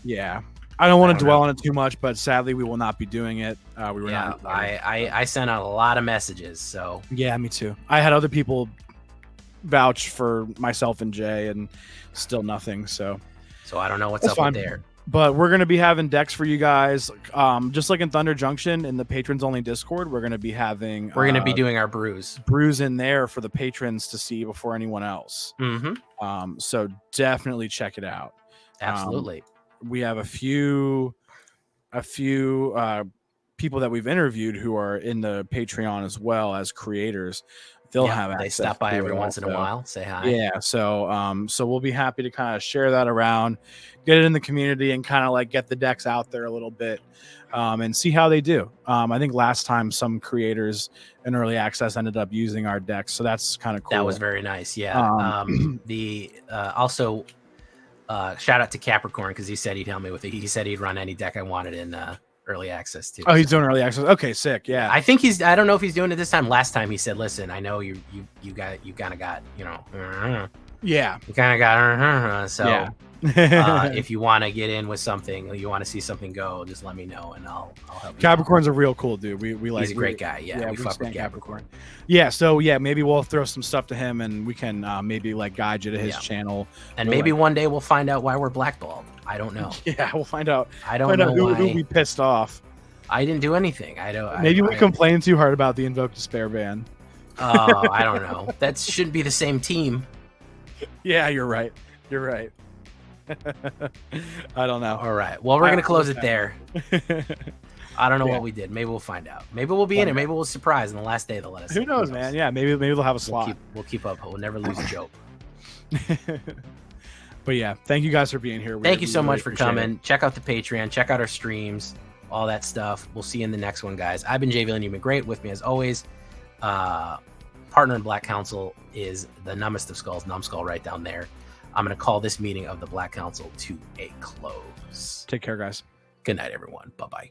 yeah, I don't want to dwell on it too much, but sadly we will not be doing it. We were not. I sent out a lot of messages, so yeah, me too. I had other people vouch for myself and Jay, and still nothing. So I don't know what's up with there. But we're going to be having decks for you guys, just like in Thunder Junction in the patrons only Discord. We're going to be having doing our brews in there for the patrons to see before anyone else. So definitely check it out. Absolutely. We have a few people that we've interviewed who are in the Patreon as well as creators. They'll have access. They stop by every once in a while, say hi. Yeah, so we'll be happy to kind of share that around, get it in the community, and kind of like get the decks out there a little bit, and see how they do. I think last time some creators in early access ended up using our decks, so that's kind of cool. That was very nice. Yeah. Also, shout out to Capricorn because he said he'd help me with it. He said he'd run any deck I wanted in early access too. Oh, he's doing early access. Okay, sick. Yeah, I think I don't know if he's doing it this time. Last time he said, "Listen, I know you kind of got yeah, you kind of got so yeah. If you want to get in with something, you want to see something go, just let me know and I'll help you. Capricorn's a real cool dude. We like. He's a great guy. Yeah, we fuck with Capricorn. Yeah, so maybe we'll throw some stuff to him and we can maybe like guide you to his channel. And maybe one day we'll find out why we're blackballed. I don't know. Yeah, we'll find out. I don't know who we pissed off. I didn't do anything. Maybe we complained too hard about the Invoke Despair ban. Oh, I don't know. That shouldn't be the same team. Yeah, you're right. I don't know. All right. Well, we're going to close it there. I don't know what we did. Maybe we'll find out. Maybe we'll be in it. Maybe we'll surprise on the last day they'll let us. Who knows, man? Yeah, maybe they'll have a slot. We'll keep up. We'll never lose a joke. But yeah, thank you guys for being here. Thank you so much for coming. Check out the Patreon. Check out our streams. All that stuff. We'll see you in the next one, guys. I've been Jay Villainy. You've been great. With me as always, partner in Black Council is the numbest of skulls, Numbskull, right down there. I'm going to call this meeting of the Black Council to a close. Take care, guys. Good night, everyone. Bye-bye.